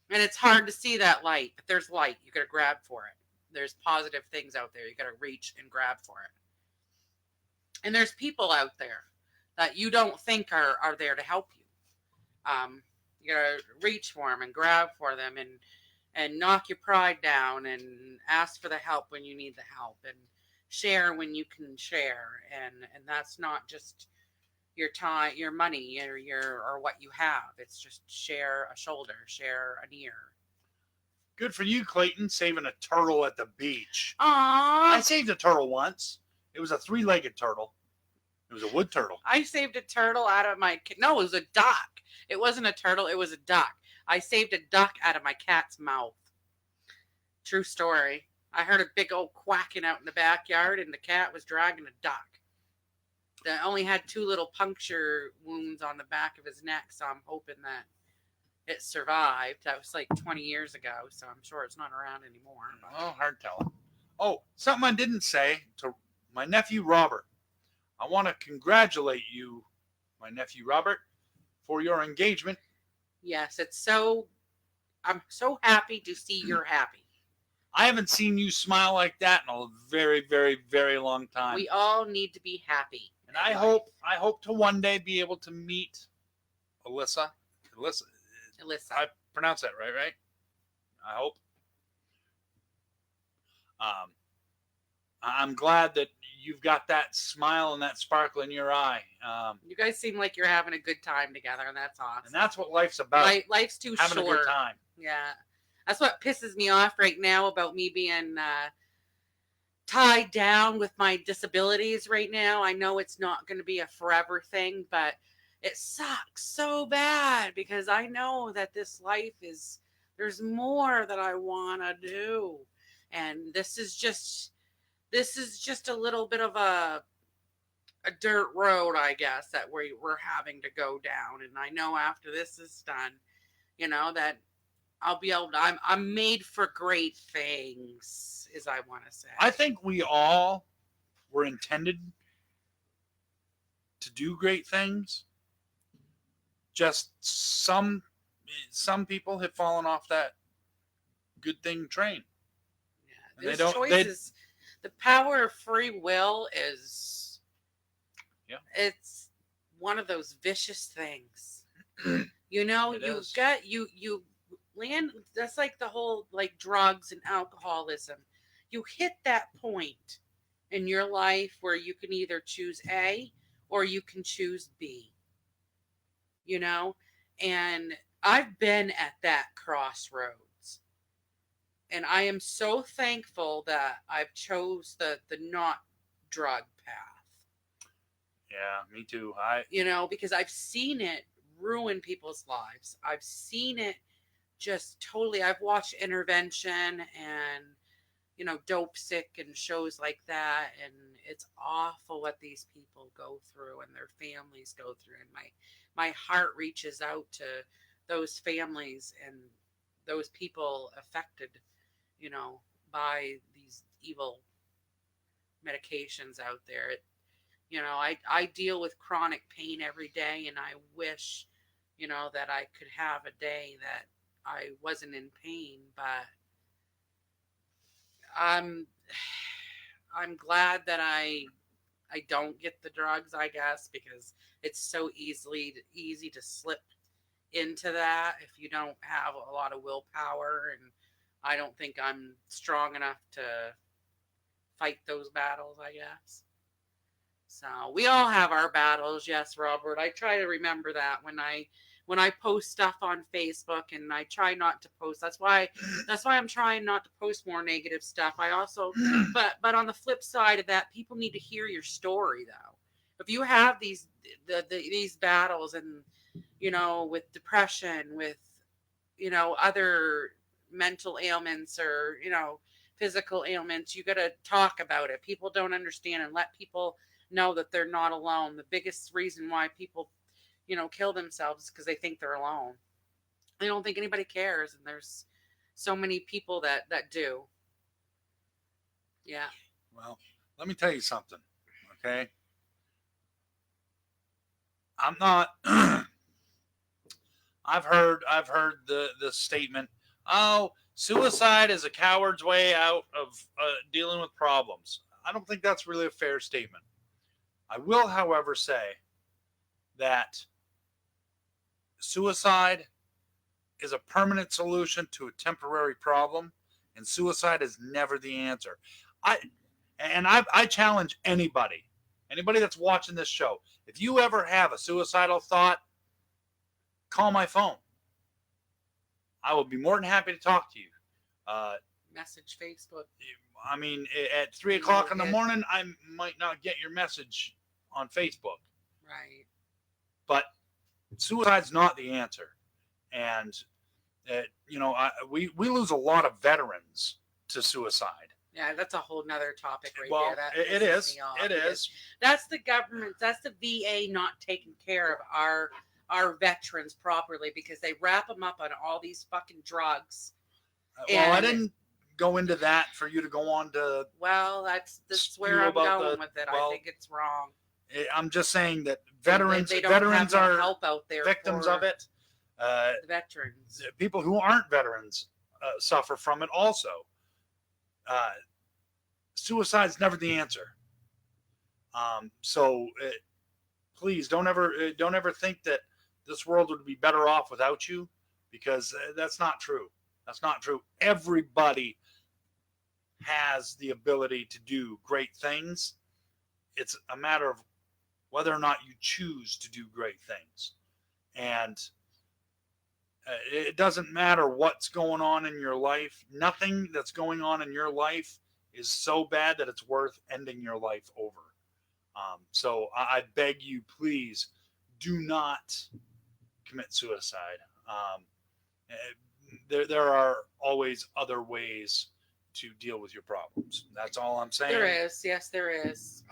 it's hard to see that light, but there's light. You got to grab for it. There's positive things out there. You got to reach and grab for it. And there's people out there that you don't think are there to help you. You got to reach for them and grab for them and knock your pride down and ask for the help when you need the help and share when you can share. And that's not just your time, your money, or what you have. It's just share a shoulder, share an ear. Good for you, Clayton, saving a turtle at the beach. Aww. I saved a turtle once. It was a 3-legged turtle. It was a wood turtle. I saved a turtle out of no, it was a duck. It wasn't a turtle, it was a duck. I saved a duck out of my cat's mouth. True story. I heard a big old quacking out in the backyard, and the cat was dragging a duck. That only had 2 little puncture wounds on the back of his neck, so I'm hoping that it survived. That was like 20 years ago, so I'm sure it's not around anymore. But. Oh, hard telling. Oh, something I didn't say to my nephew Robert. I want to congratulate you, my nephew Robert, for your engagement. Yes, I'm so happy to see you're happy. I haven't seen you smile like that in a very, very, very long time. We all need to be happy. And I hope to one day be able to meet Alyssa. I pronounce that right? I hope. I'm glad that you've got that smile and that sparkle in your eye. You guys seem like you're having a good time together, and that's awesome. And that's what life's about. Life's too having short. Having a good time. Yeah. That's what pisses me off right now about me being tied down with my disabilities right now. I know it's not going to be a forever thing, but it sucks so bad because I know that this life is, there's more that I want to do. And this is just a little bit of a dirt road, I guess, that we're having to go down. And I know after this is done, you know, that I'll be able to, I'm made for great things, as I want to say. I think we all were intended to do great things. Just some people have fallen off that good thing train. Yeah, those choices, the power of free will is, yeah, it's one of those vicious things. You know, you land. That's like the whole like drugs and alcoholism. You hit that point in your life where you can either choose A or you can choose B. You know, and I've been at that crossroads, and I am so thankful that I've chose the not drug path. Yeah, me too. You know, because I've seen it ruin people's lives. I've seen it just totally. I've watched Intervention and, you know, Dope Sick and shows like that, and it's awful what these people go through and their families go through. And my heart reaches out to those families and those people affected, you know, by these evil medications out there. You know, I deal with chronic pain every day, and I wish, you know, that I could have a day that I wasn't in pain, but I'm glad that I don't get the drugs, I guess, because it's so easy to slip into that if you don't have a lot of willpower, and I don't think I'm strong enough to fight those battles, I guess. So we all have our battles, yes, Robert. I try to remember that when I post stuff on Facebook, and I try not to post. That's why I'm trying not to post more negative stuff. I also, but on the flip side of that, people need to hear your story though. If you have these battles, and, you know, with depression, with, you know, other mental ailments, or, you know, physical ailments, you got to talk about it. People don't understand, and let people know that they're not alone. The biggest reason why people, you know, kill themselves is because they think they're alone. They don't think anybody cares, and there's so many people that do. Yeah. Well, let me tell you something, okay? I'm not. I've heard the statement, "Oh, suicide is a coward's way out of dealing with problems." I don't think that's really a fair statement. I will, however, say that suicide is a permanent solution to a temporary problem, and suicide is never the answer. I challenge anybody that's watching this show. If you ever have a suicidal thought, call my phone. I will be more than happy to talk to you. Message Facebook. I mean, at 3:00 in the morning, I might not get your message on Facebook. Right. But suicide's not the answer. And, you know, we lose a lot of veterans to suicide. Yeah, that's a whole nother topic right well, there. It is. It is. That's the government. That's the VA not taking care of our veterans properly, because they wrap them up on all these fucking drugs. Well, I didn't go into that for you to go on to. Well, that's where I'm going with it. I think it's wrong. I'm just saying that veterans they don't have are help out there, victims of it. The veterans. People who aren't veterans suffer from it also. Suicide's never the answer. So please don't ever think that this world would be better off without you, because that's not true. That's not true. Everybody has the ability to do great things. It's a matter of whether or not you choose to do great things. And it doesn't matter what's going on in your life. Nothing that's going on in your life is so bad that it's worth ending your life over. So I beg you, please do not commit suicide. Eh, there are always other ways to deal with your problems. That's all I'm saying. There is. Yes, there is.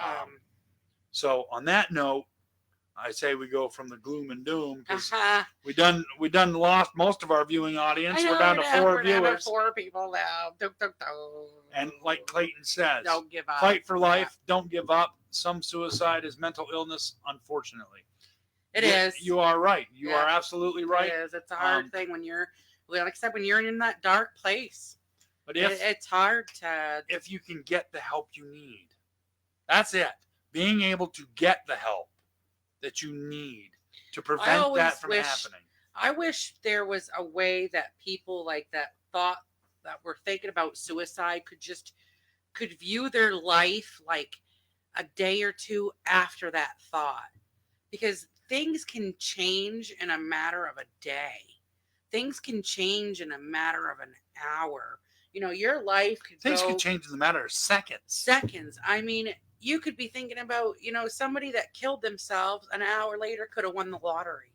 So on that note, I say we go from the gloom and doom because Uh-huh. we done lost most of our viewing audience. I know, We're down to 4 we're down to viewers. 4 people now. And like Clayton says, don't give up. fight for life. Don't give up. Some suicide is mental illness, unfortunately. It is. You are right. You Yeah. are absolutely right. It is. It's a hard thing when you're, like I said, when you're in that dark place. But if It's hard to. if you can get the help you need, that's it. Being able to get the help that you need to prevent that from happening. I wish there was a way that people like that were thinking about suicide could view their life like a day or two after that thought, because things can change in a matter of a day. Things can change in a matter of an hour. Your life Things can change in a matter of seconds. Seconds. I mean, you could be thinking about, somebody that killed themselves an hour later could have won the lottery.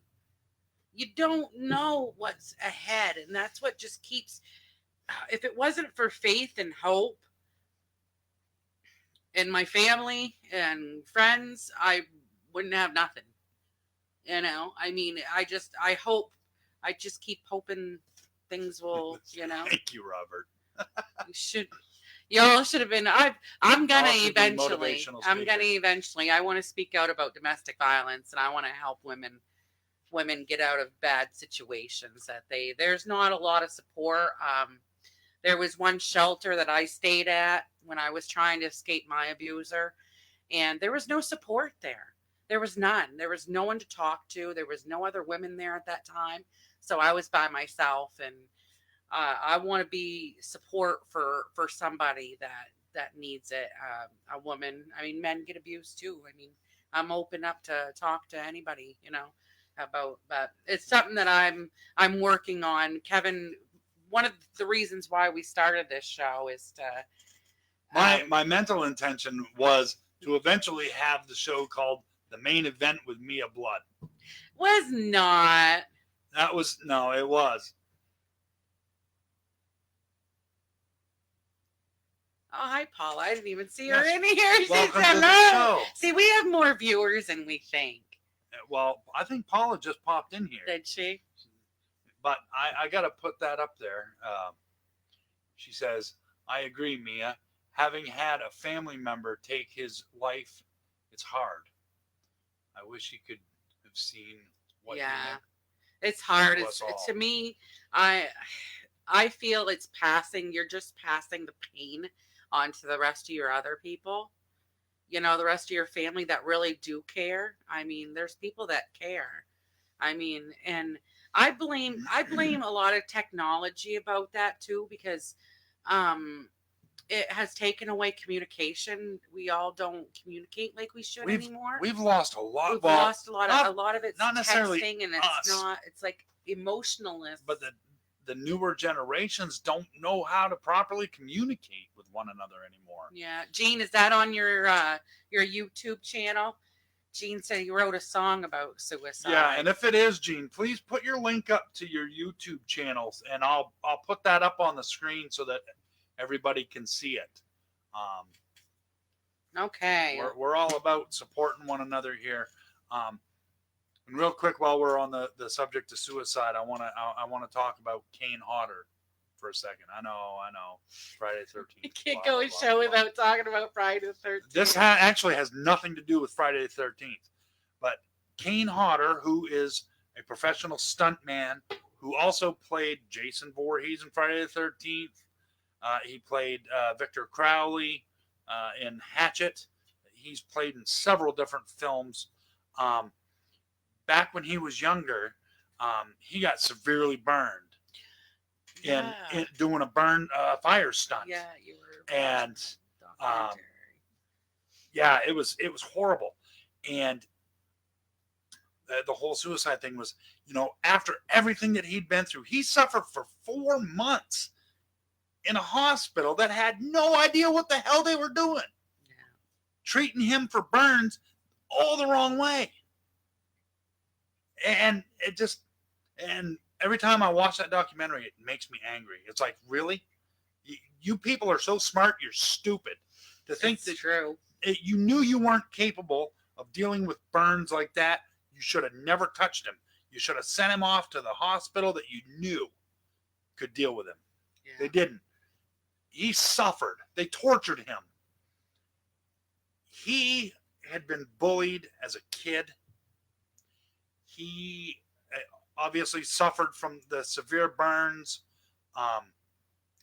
You don't know what's ahead. And that's what just keeps, if it wasn't for faith and hope in my family and friends, I wouldn't have nothing. I mean, I just keep hoping things will, Thank you, Robert. Y'all should have been. I'm gonna Y'all should be eventually. motivational I'm gonna speakers. eventually. I want to speak out about domestic violence, and I want to help women get out of bad situations. There's not a lot of support. There was one shelter that I stayed at when I was trying to escape my abuser, and there was no support there. There was none. There was no one to talk to. There was no other women there at that time, so I was by myself, and I want to be support for somebody that needs it. A woman. I mean, men get abused too. I mean, I'm open up to talk to anybody, about. But it's something that I'm working on. Kevin, one of the reasons why we started this show is to. My mental intention was to eventually have the show called The Maine Event with Mia Blood. Was not. It was. Oh, hi, Paula. I didn't even see her Yes. in here. She Welcome said to the hello. show. See, we have more viewers than we think. Well, I think Paula just popped in here. Did she? But I got to put that up there. She says, I agree, Mia. Having had a family member take his life, it's hard. I wish you could have seen what he meant. It's hard. To us all. To me, I feel it's passing. You're just passing the pain on to the rest of your other people. The rest of your family that really do care. I mean, there's people that care. I mean, and I blame a lot of technology about that too, because it has taken away communication. We all don't communicate like we should anymore. We've lost a lot. We've lost a lot of it's not necessarily texting, and it's like emotionalness. But the newer generations don't know how to properly communicate with one another anymore. Yeah, Gene, is that on your YouTube channel? Gene said he wrote a song about suicide. Yeah, and if it is, Gene, please put your link up to your YouTube channels, and I'll put that up on the screen so that everybody can see it. Okay. We're all about supporting one another here. And real quick, while we're on the subject of suicide, I want to talk about Kane Hodder for a second. I know. Friday the 13th. You can't go a show without talking about Friday the 13th. This actually has nothing to do with Friday the 13th. But Kane Hodder, who is a professional stuntman, who also played Jason Voorhees in Friday the 13th. He played Victor Crowley in Hatchet. He's played in several different films. Back when he was younger, he got severely burned in doing a fire stunt. Yeah, you were. And yeah, it was horrible. And the whole suicide thing was, after everything that he'd been through, he suffered for 4 months in a hospital that had no idea what the hell they were doing, treating him for burns all the wrong way. And and every time I watch that documentary, it makes me angry. It's like, really? You people are so smart, you're stupid. To think that true. You knew you weren't capable of dealing with burns like that, you should have never touched him. You should have sent him off to the hospital that you knew could deal with him. Yeah. They didn't. He suffered. They tortured him. He had been bullied as a kid. He obviously suffered from the severe burns.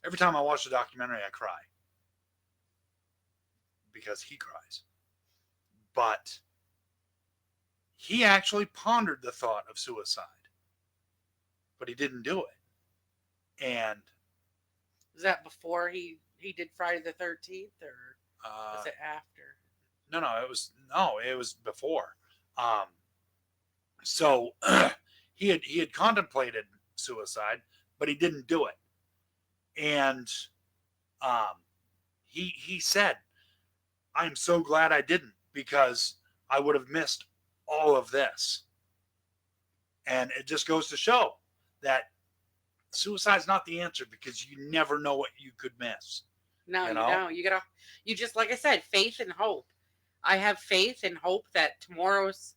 Every time I watch the documentary, I cry. Because he cries. But he actually pondered the thought of suicide. But he didn't do it. And was that before he did Friday the 13th, or was it after? No, it was before. So he had contemplated suicide, but he didn't do it. And he said, I'm so glad I didn't, because I would have missed all of this. And it just goes to show that suicide's not the answer, because you never know what you could miss. No, you don't. You just, like I said, faith and hope. I have faith and hope that tomorrow's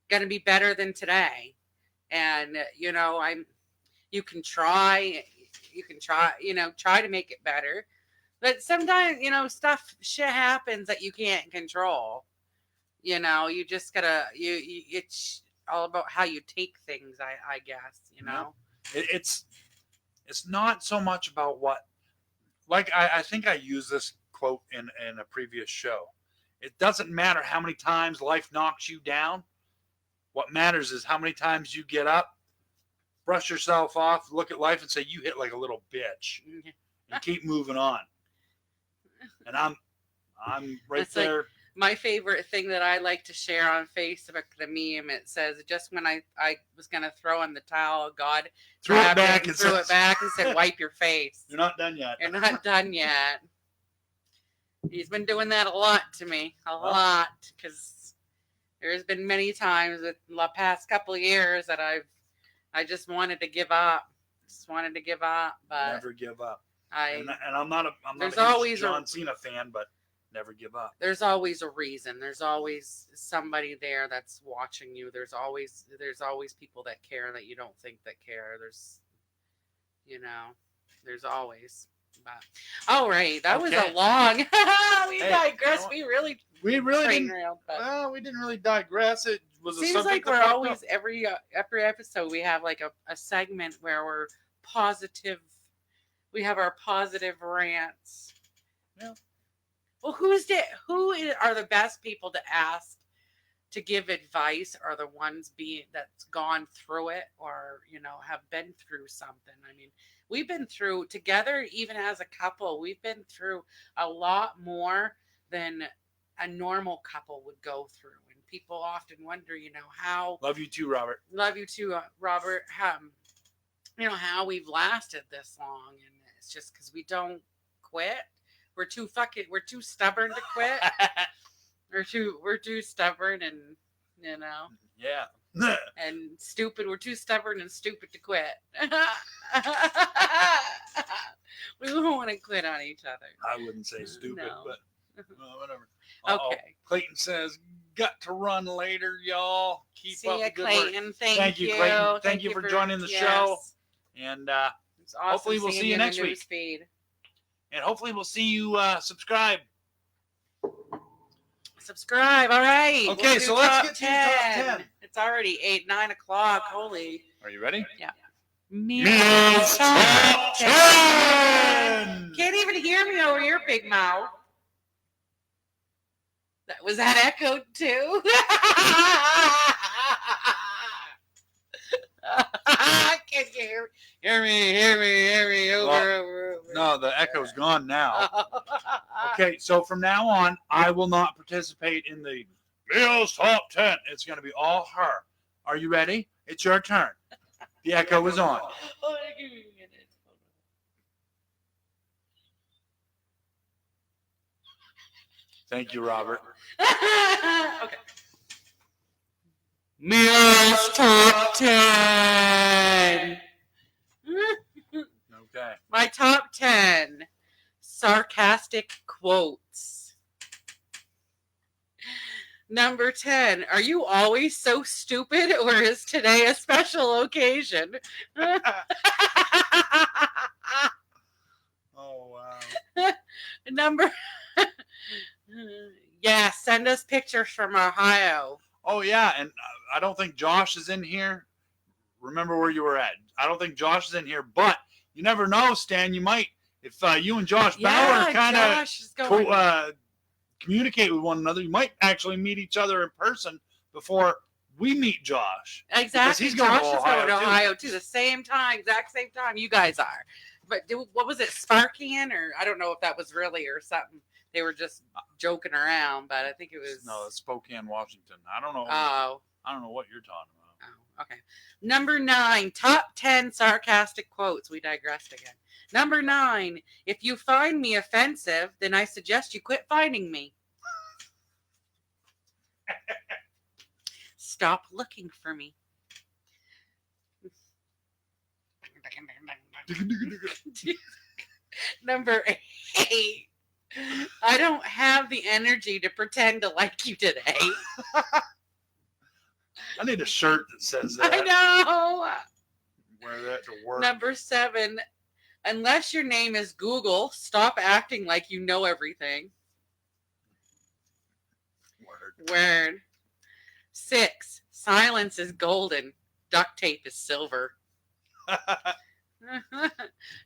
going to be better than today. And, you can try, try to make it better. But sometimes, shit happens that you can't control. You just gotta, it's all about how you take things, I guess, It's not so much about what, like, I think I used this quote in a previous show. It doesn't matter how many times life knocks you down. What matters is how many times you get up, brush yourself off, look at life and say, you hit like a little bitch, and keep moving on. And I'm right That's there. Like my favorite thing that I like to share on Facebook, the meme, it says, just when I was going to throw in the towel, God threw it back and said, wipe your face. You're not done yet. You're not done yet. He's been doing that a lot to me, lot, because there's been many times in the past couple of years that I just wanted to give up. But never give up. I'm not a huge John Cena fan, but never give up. There's always a reason. There's always somebody there that's watching you. There's always people that care that you don't think that care. There's always. But all right, that was a long. We digressed. We really didn't. Railed, well, we didn't really digress. It was. Seems like we're always every episode we have like a segment where we're positive. We have our positive rants. Yeah. Well, who are the best people to ask to give advice? Are the ones that's gone through it, or have been through something? I mean, we've been through together, even as a couple. We've been through a lot more than a normal couple would go through, and people often wonder, how. Love you too, Robert. Love you too, Robert. How we've lasted this long, and it's just because we don't quit. We're too stubborn to quit. we're too stubborn, and yeah, and stupid. We're too stubborn and stupid to quit. We don't want to quit on each other. I wouldn't say stupid, but whatever. Okay. Clayton says, "Got to run later, y'all. Keep See up ya, the good Clayton. work." Thank you, Clayton. Thank you for joining the show. And it's awesome. Hopefully we'll see you next week. Feed. And hopefully we'll see you subscribe. Subscribe. All right. Okay, so let's get to top 10. It's already 9 o'clock. Holy. Are you ready? Yeah. Meals Top 10. Can't even hear me over your big mouth. Was that echoed too? Can't you hear me over. No, the echo's gone now. Okay, so from now on, I will not participate in the Meals Top 10. It's going to be all her. Are you ready? It's your turn. The echo is on. Thank you, Robert. Okay. Mira's top 10. Okay. My top 10 sarcastic quotes. Number 10. Are you always so stupid, or is today a special occasion? Oh, wow. Number. Yeah, send us pictures from Ohio. Oh, yeah. And I don't think Josh is in here. Remember where you were at. I don't think Josh is in here, but you never know, Stan. You might, if you and Josh Bauer kind of communicate with one another, you might actually meet each other in person before we meet Josh. Exactly. He's going Josh to is going to Ohio, Ohio too. The same time, exact same time you guys are. But what was it, Sparkian? Or I don't know if that was really or something. They were just joking around, but I think it was. No, it's Spokane, Washington. I don't know. Oh. I don't know what you're talking about. Oh, okay. Number 9, top 10 sarcastic quotes. We digressed again. Number 9, if you find me offensive, then I suggest you quit finding me. Stop looking for me. Number 8, I don't have the energy to pretend to like you today. I need a shirt that says that. I know. Wear that to work. Number 7, unless your name is Google, stop acting like you know everything. Word. 6, silence is golden. Duct tape is silver.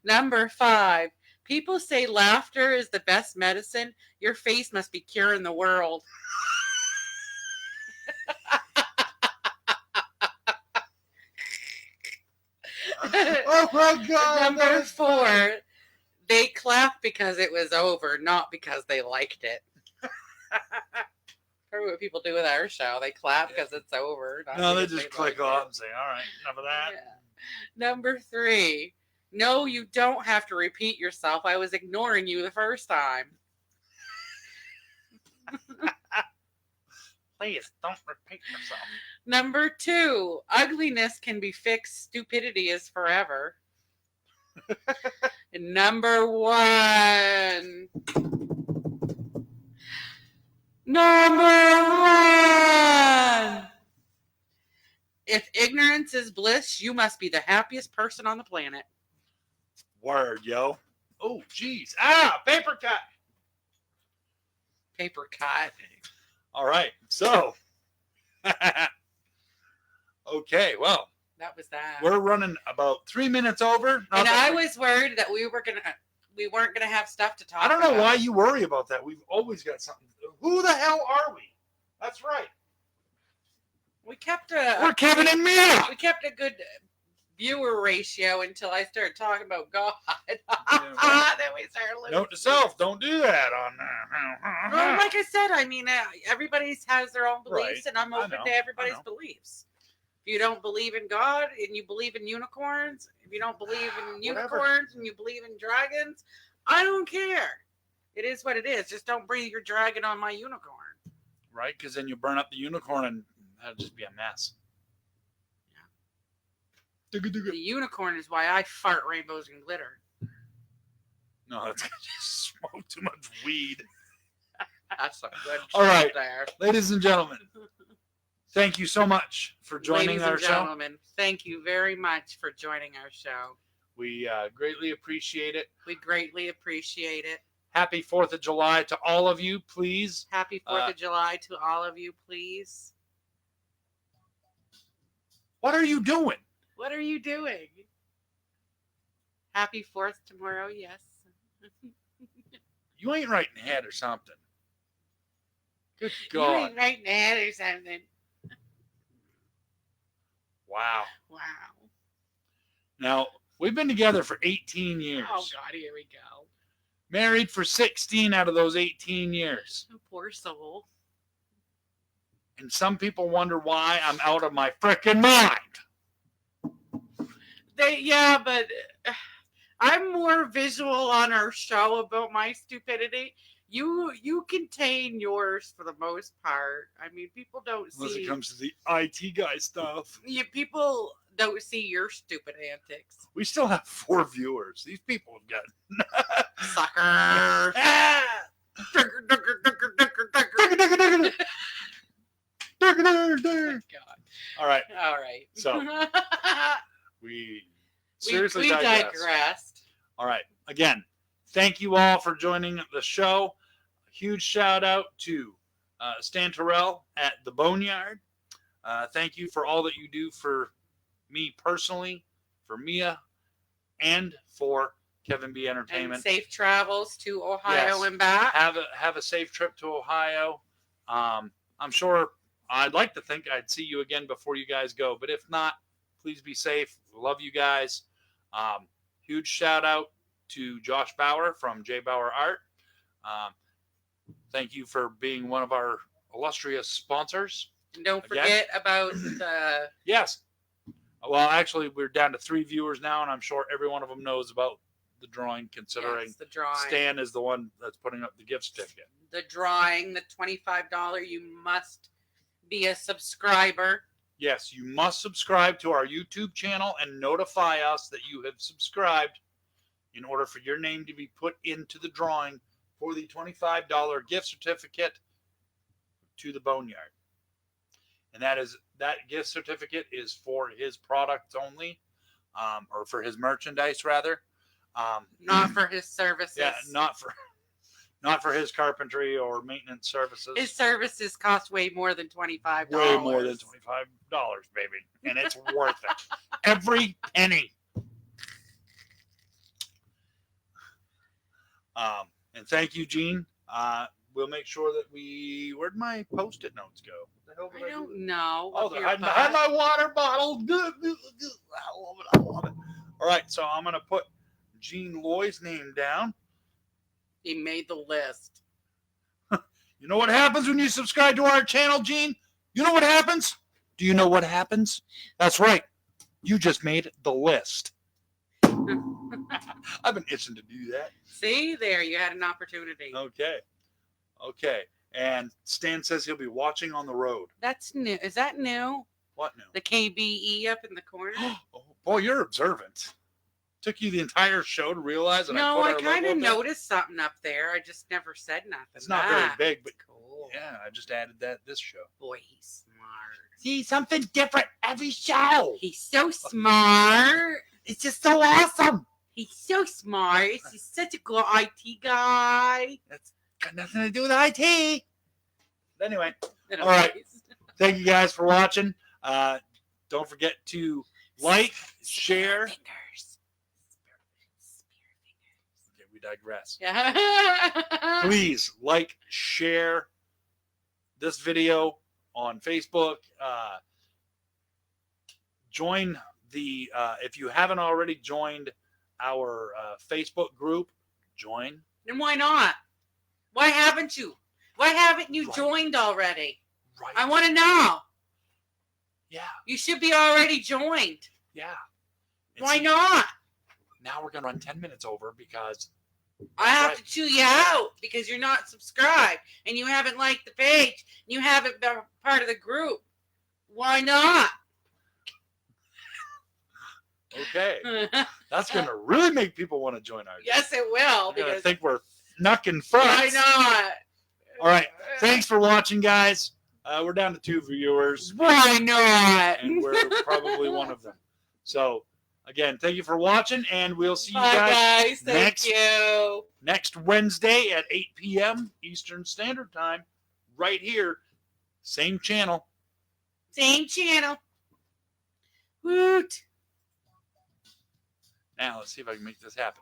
Number 5, people say laughter is the best medicine. Your face must be curing the world. Oh my God. Number 4, they clap because it was over, not because they liked it. Remember what people do with our show? They clap because it's over. No, they just click off and say, all right, enough of that. Yeah. Number 3, no, you don't have to repeat yourself. I was ignoring you the first time. Please don't repeat yourself. Number 2, ugliness can be fixed. Stupidity is forever. And number 1. If ignorance is bliss, you must be the happiest person on the planet. Word, yo. Oh, jeez. Ah, paper cut. Paper cut. All right. So, okay. Well, that was that. We're running about 3 minutes over. And I was worried that we weren't gonna have stuff to talk about. I don't know why you worry about that. We've always got something to do. Who the hell are we? That's right. We're Kevin and Mia. We kept a good viewer ratio until I started talking about God. Then we started losing. Note to self: don't do that on there. Well, like I said, I mean, everybody has their own beliefs, Right. and I'm open to everybody's beliefs. If you don't believe in God and you believe in unicorns, if you don't believe in unicorns and you believe in dragons, I don't care. It is what it is. Just don't bring your dragon on my unicorn. Right, because then you burn up the unicorn and that'll just be a mess. Yeah. The unicorn is why I fart rainbows and glitter. No, that's because you smoke too much weed. That's a good All right, there. ladies and gentlemen, thank you so much for joining our show. Ladies and gentlemen, thank you very much for joining our show. We greatly appreciate it. We greatly appreciate it. Happy 4th of July to all of you, please. Happy 4th of July to all of you, please. What are you doing? What are you doing? Happy 4th tomorrow, yes. You ain't writing ahead or something. Good God. You ain't writing ahead or something. Wow. Wow. Now, we've been together for 18 years. Oh, God, here we go. Married for 16 out of those 18 years. Oh, poor soul. And some people wonder why I'm out of my frickin' mind. But I'm more visual on our show about my stupidity. You contain yours for the most part. I mean, people don't Unless see it comes to the IT guy stuff. people don't see your stupid antics. We still have 4 viewers. These people have got Sucker. God. All right. All right. So we seriously we digressed. digressed. All right. Again, thank you all for joining the show. A huge shout out to Stan Terrell at the Boneyard. Thank you for all that you do for me personally, for Mia, and for Kevin B. Entertainment. And safe travels to Ohio Yes. and back. Have a safe trip to Ohio. I'm sure I'd like to think I'd see you again before you guys go, but if not, please be safe. Love you guys. Huge shout out to Josh Bauer from J. Bauer Art. Thank you for being one of our illustrious sponsors. And don't Again? forget about the Yes. Well, actually, we're down to 3 viewers now, and I'm sure every one of them knows about the drawing, considering yes, the drawing. Stan is the one that's putting up the gift certificate. The drawing, the $25. You must be a subscriber. Yes, you must subscribe to our YouTube channel and notify us that you have subscribed in order for your name to be put into the drawing for the $25 gift certificate to the Boneyard. And that gift certificate is for his products only, or for his merchandise rather. Not for his services. Yeah, not for his carpentry or maintenance services. His services cost way more than $25. Way more than $25, baby. And it's worth it. Every penny. And thank you, Gene. We'll make sure that where'd my Post-it notes go? What the hell did I do? don't know. Oh, Up they're your hiding butt. behind my water bottle. I love it. I love it. All right, so I'm going to put Gene Loy's name down. He made the list. You know what happens when you subscribe to our channel, Gene? You know what happens? Do you know what happens? That's right. You just made the list. I've been itching to do that. See, there, you had an opportunity. Okay. And Stan says he'll be watching on the road. That's new. Is that new? What now? The KBE up in the corner? Oh, boy, you're observant. Took you the entire show to realize that No, I put our kind logo of up there? noticed something up there. I just never said nothing. It's not very big, but Cool. yeah, I just added that this show. Boy, he's smart. See, something different every show. He's so smart. It's just so awesome. He's so smart. He's such a good IT guy. That's got nothing to do with IT. But anyway, all right. Thank you guys for watching. Don't forget to like, share. Fingers. Okay, we digress. Yeah. Please like, share this video on Facebook. Join the if you haven't already joined our Facebook group, join. And why not? Why haven't you? Why haven't you Right. joined already? Right. I want to know. Yeah. You should be already joined. Yeah. And Why see, not? Now we're gonna run 10 minutes over because I have to chew you out because you're not subscribed and you haven't liked the page. And you haven't been part of the group. Why not? okay, that's gonna really make people want to join our. Yes, it will. They're gonna Because think we're knucking fronts. why not? All right. Thanks for watching, guys. We're down to 2 viewers, Why not? and we're probably one of them. So, again, thank you for watching, and we'll see you Bye, guys guys. Thank you. next Wednesday at 8 p.m. Eastern Standard Time, right here, same channel. Same channel. Woot. Now, let's see if I can make this happen.